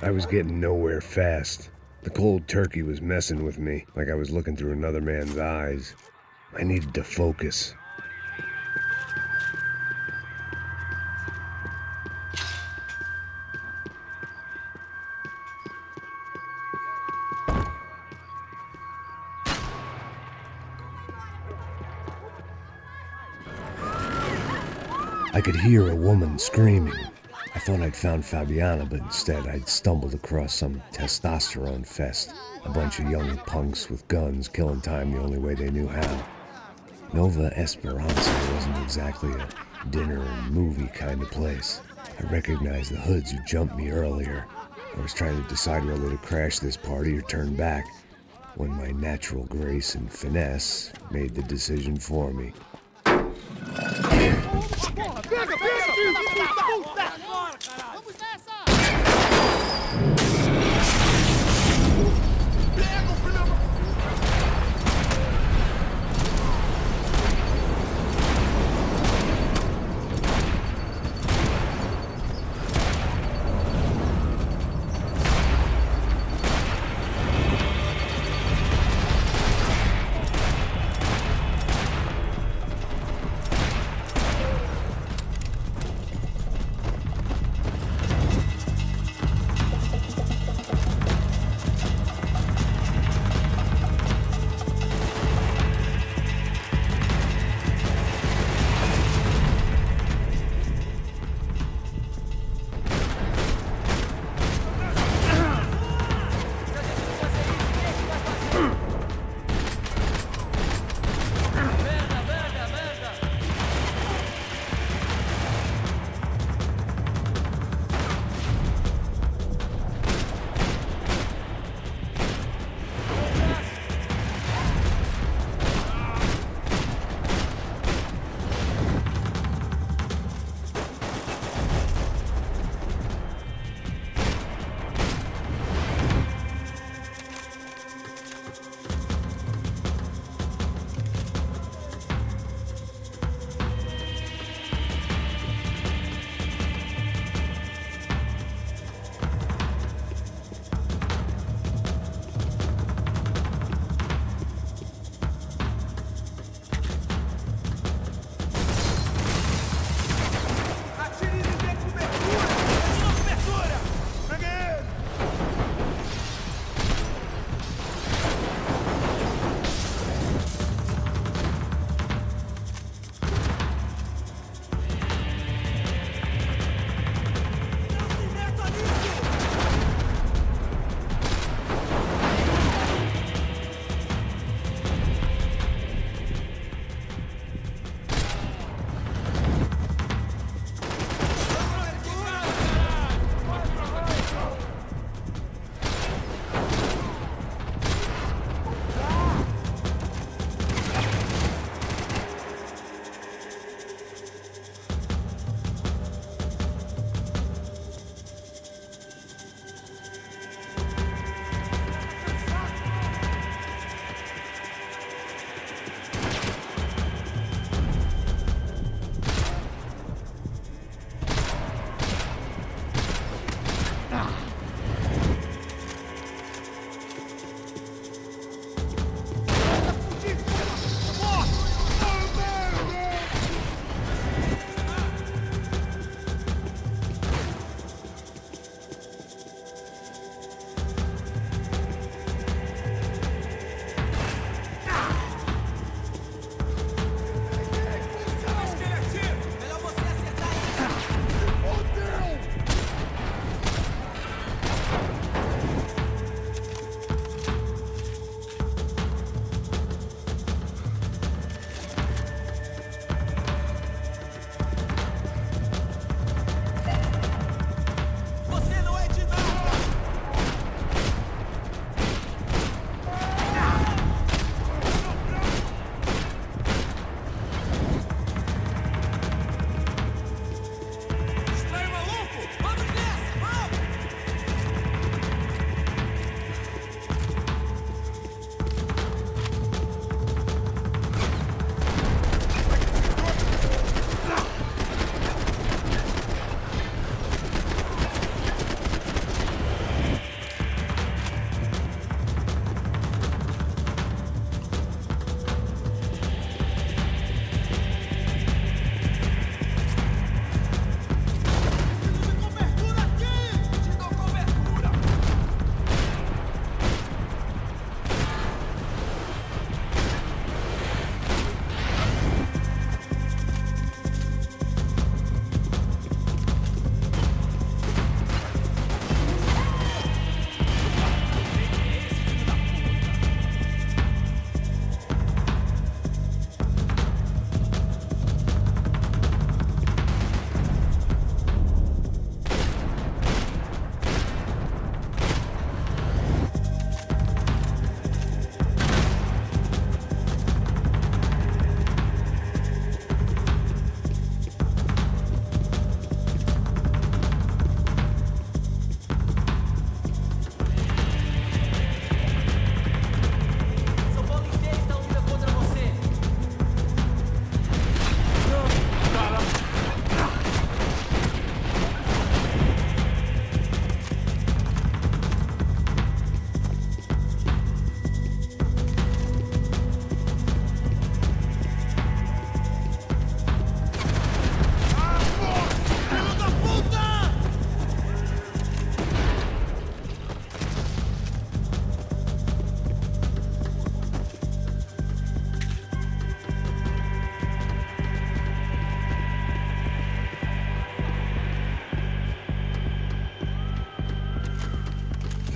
I was getting nowhere fast. The cold turkey was messing with me, like I was looking through another man's eyes. I needed to focus. I could hear a woman screaming. I thought I'd found Fabiana, but instead I'd stumbled across some testosterone fest. A bunch of young punks with guns killing time the only way they knew how. Nova Esperanza wasn't exactly a dinner and movie kind of place. I recognized the hoods who jumped me earlier. I was trying to decide whether to crash this party or turn back, when my natural grace and finesse made the decision for me.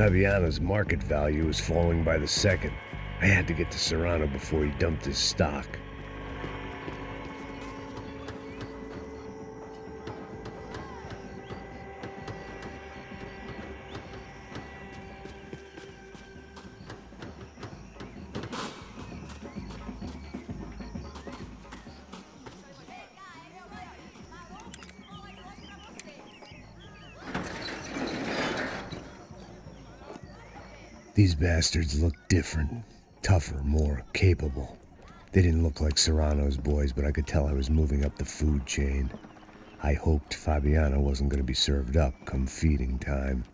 Fabiano's market value was falling by the second. I had to get to Serrano before he dumped his stock. These bastards looked different, tougher, more capable. They didn't look like Serrano's boys, but I could tell I was moving up the food chain. I hoped Fabiano wasn't going to be served up come feeding time.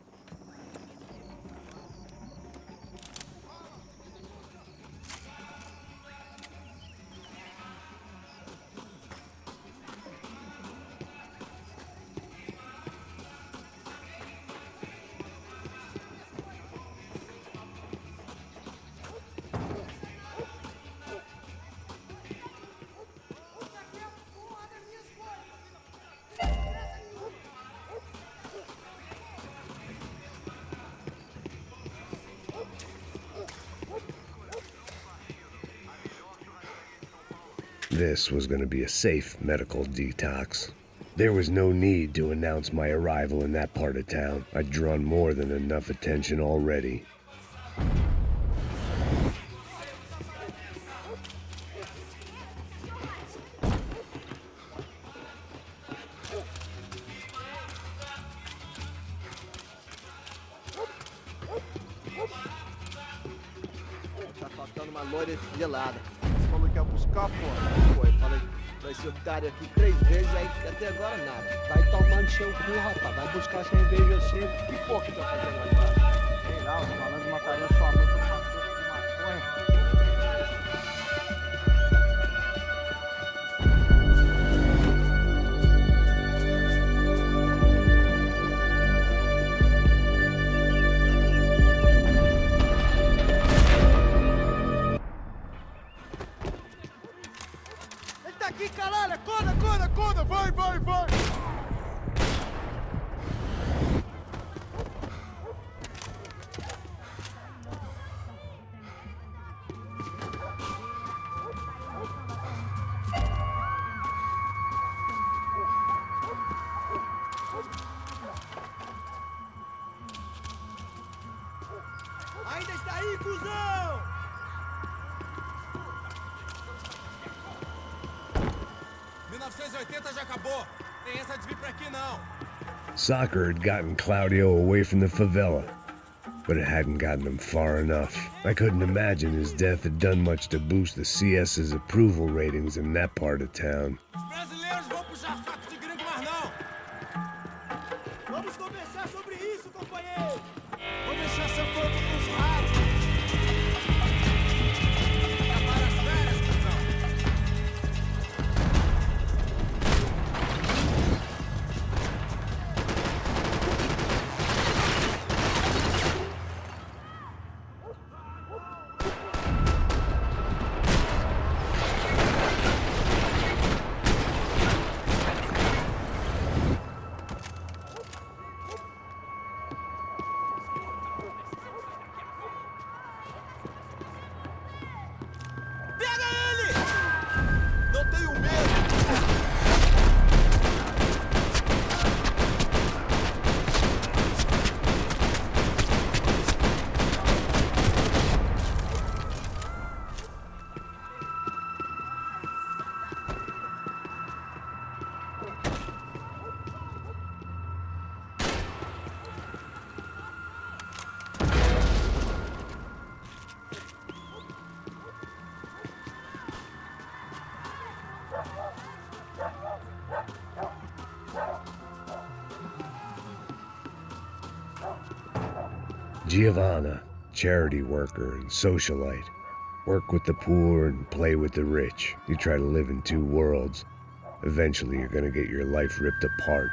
This was going to be a safe medical detox. There was no need to announce my arrival in that part of town. I'd drawn more than enough attention already. Tá faltando uma loira gelada. Você falou que ia buscar, pô? Foi, falei pra esse otário aqui 3 vezes, aí até agora nada. Vai tomando seu cu, rapaz. Vai buscar cerveja assim. Que porra que tá fazendo lá embaixo? Sei lá, os malandros matariam sua mãe por uma coisa de maconha. Aqui, caralho! Acorda, acorda, acorda! Vai, vai, vai! Ainda está aí, cuzão! 1980 já acabou. Tem essa de vir pra aqui não. Soccer had gotten Claudio away from the favela, but it hadn't gotten him far enough. I couldn't imagine his death had done much to boost the CS's approval ratings in that part of town. Os brasileiros vão puxar saco de gringo mais não. Vamos conversar sobre isso, companheiro. Vou deixar essa porra pros ratos. Acabar as férias, cuzão. Giovanna, charity worker and socialite. Work with the poor and play with the rich. You try to live in 2 worlds. Eventually you're gonna get your life ripped apart.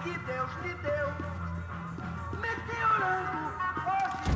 que Deus lhe deu. Meteorando hoje.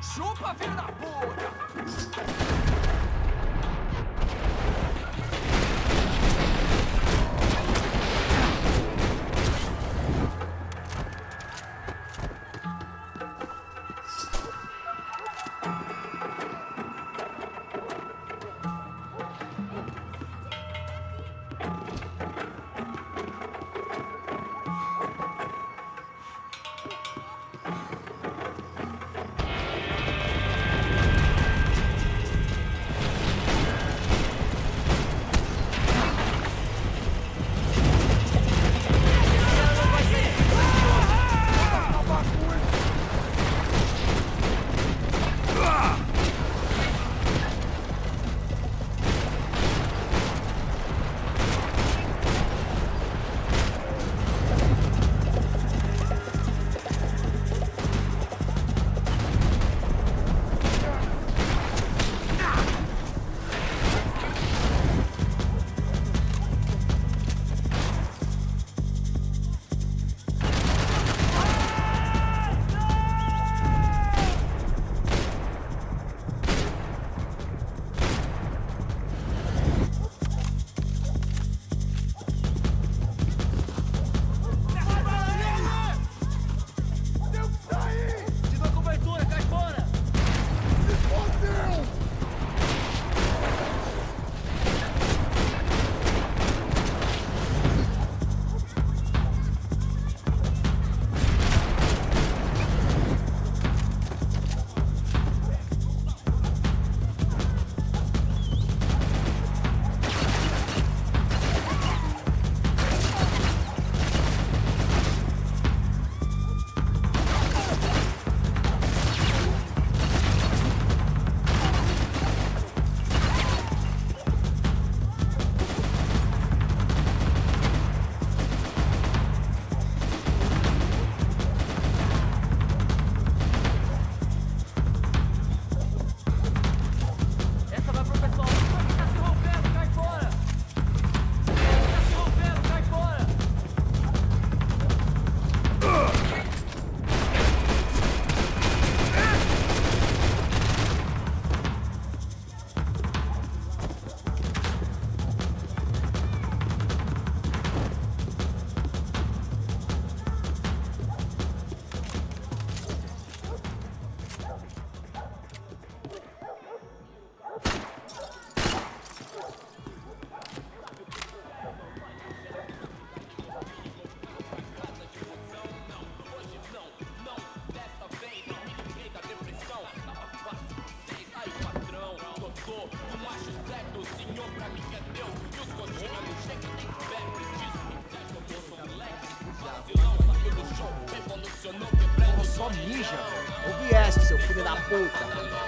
Chupa, filho da puta! Só mija. Ou vieste, seu filho da puta.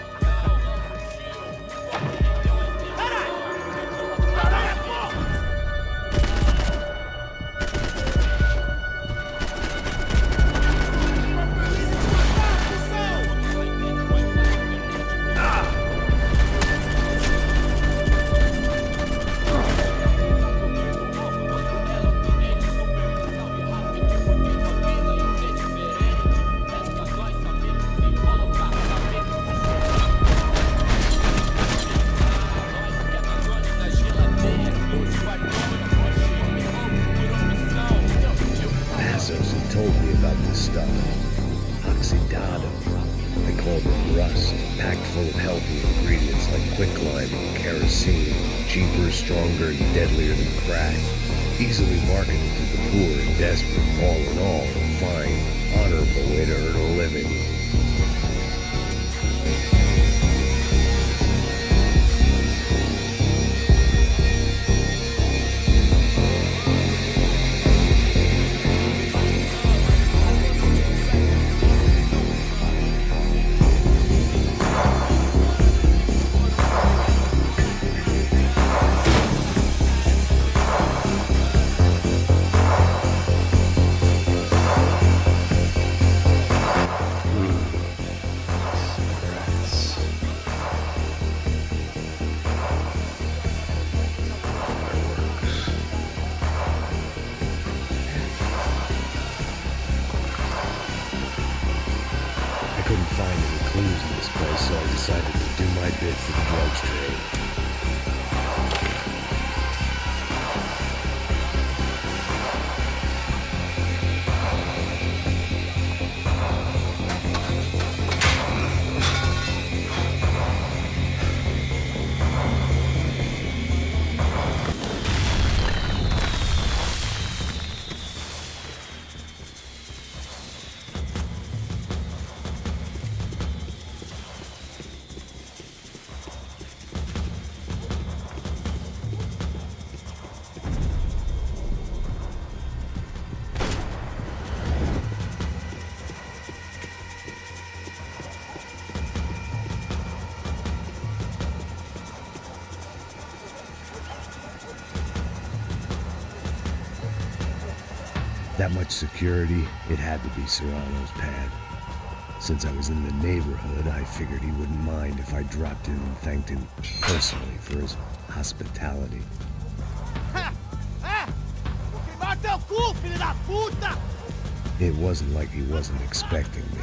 fast, packed full of healthy ingredients like quicklime and kerosene, cheaper, stronger, and deadlier than crack. Easily marketed to the poor and desperate, all in all, a fine, honorable way to earn a living. I couldn't find any clues in this place, so I decided to do my bit for the drugs trade. That much security, it had to be Serrano's pad. Since I was in the neighborhood, I figured he wouldn't mind if I dropped in and thanked him personally for his hospitality. It wasn't like he wasn't expecting me.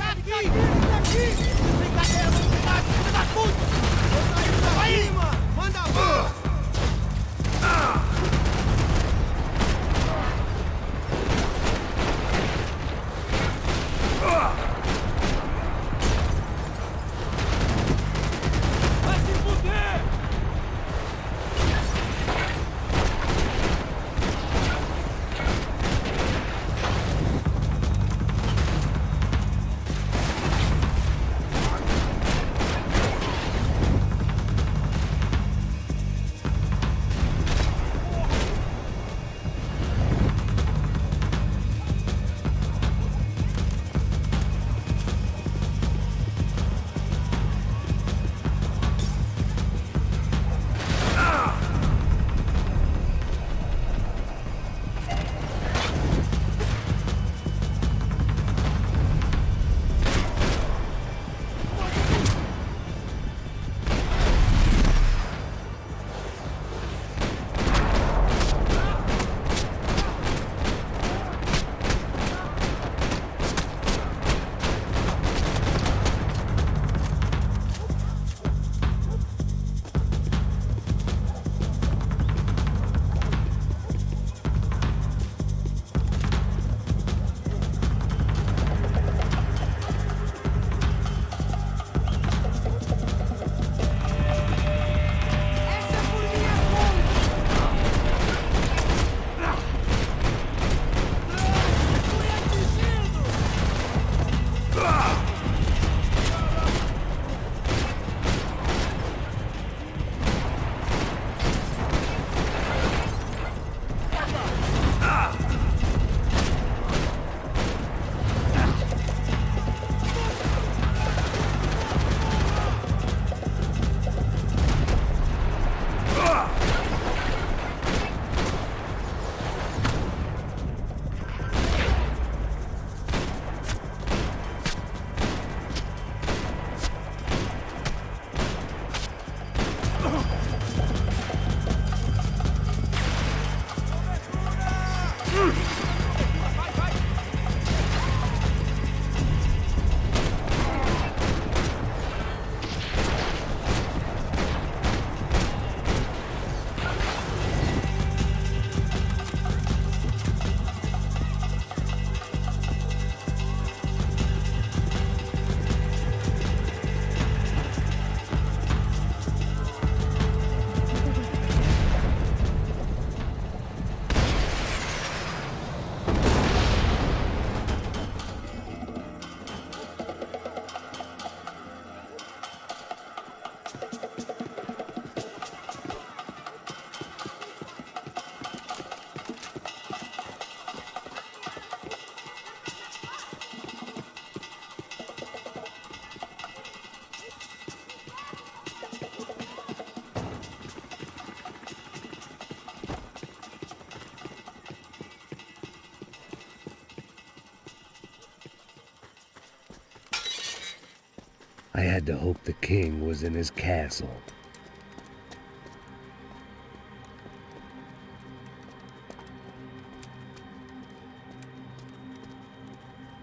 I had to hope the king was in his castle.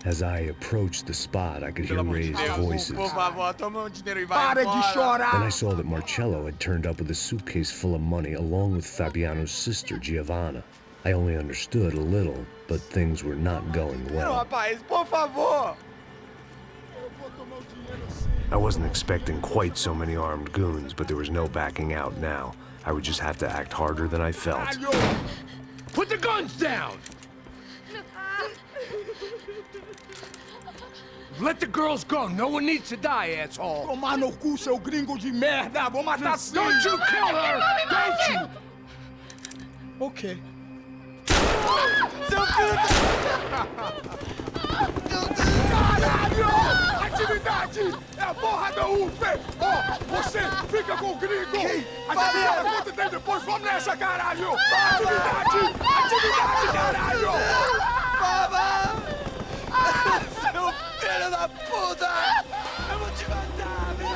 As I approached the spot, I could hear raised voices. Para de chorar! Then I saw that Marcello had turned up with a suitcase full of money along with Fabiano's sister, Giovanna. I only understood a little, but things were not going well. Rapaz, por favor! I wasn't expecting quite so many armed goons, but there was no backing out now. I would just have to act harder than I felt. Put the guns down! Let the girls go. No one needs to die, asshole. Tomar no cu, seu gringo de merda! Vou matar sim! Don't you kill her! Don't you! Ok. Seu filho Caralho! Atividade! É a porra da UFE! Ó, você fica com o gringo! A gente fala quanto tem depois, vamos nessa, caralho! Atividade! Atividade, caralho! Baba! Seu filho da puta! Eu vou te matar, meu!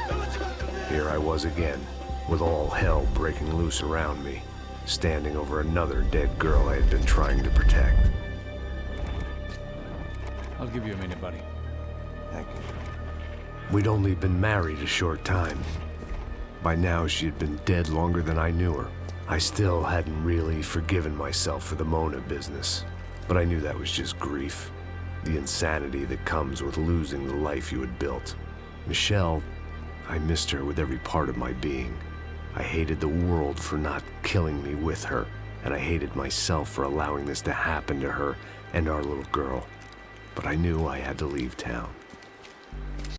Eu vou te matar! Here I was again, with all hell breaking loose around me, standing over another dead girl I had been trying to protect. I'll give you a minute, buddy. Thank you. We'd only been married a short time. By now, she had been dead longer than I knew her. I still hadn't really forgiven myself for the Mona business, but I knew that was just grief. The insanity that comes with losing the life you had built. Michelle, I missed her with every part of my being. I hated the world for not killing me with her, and I hated myself for allowing this to happen to her and our little girl. But I knew I had to leave town.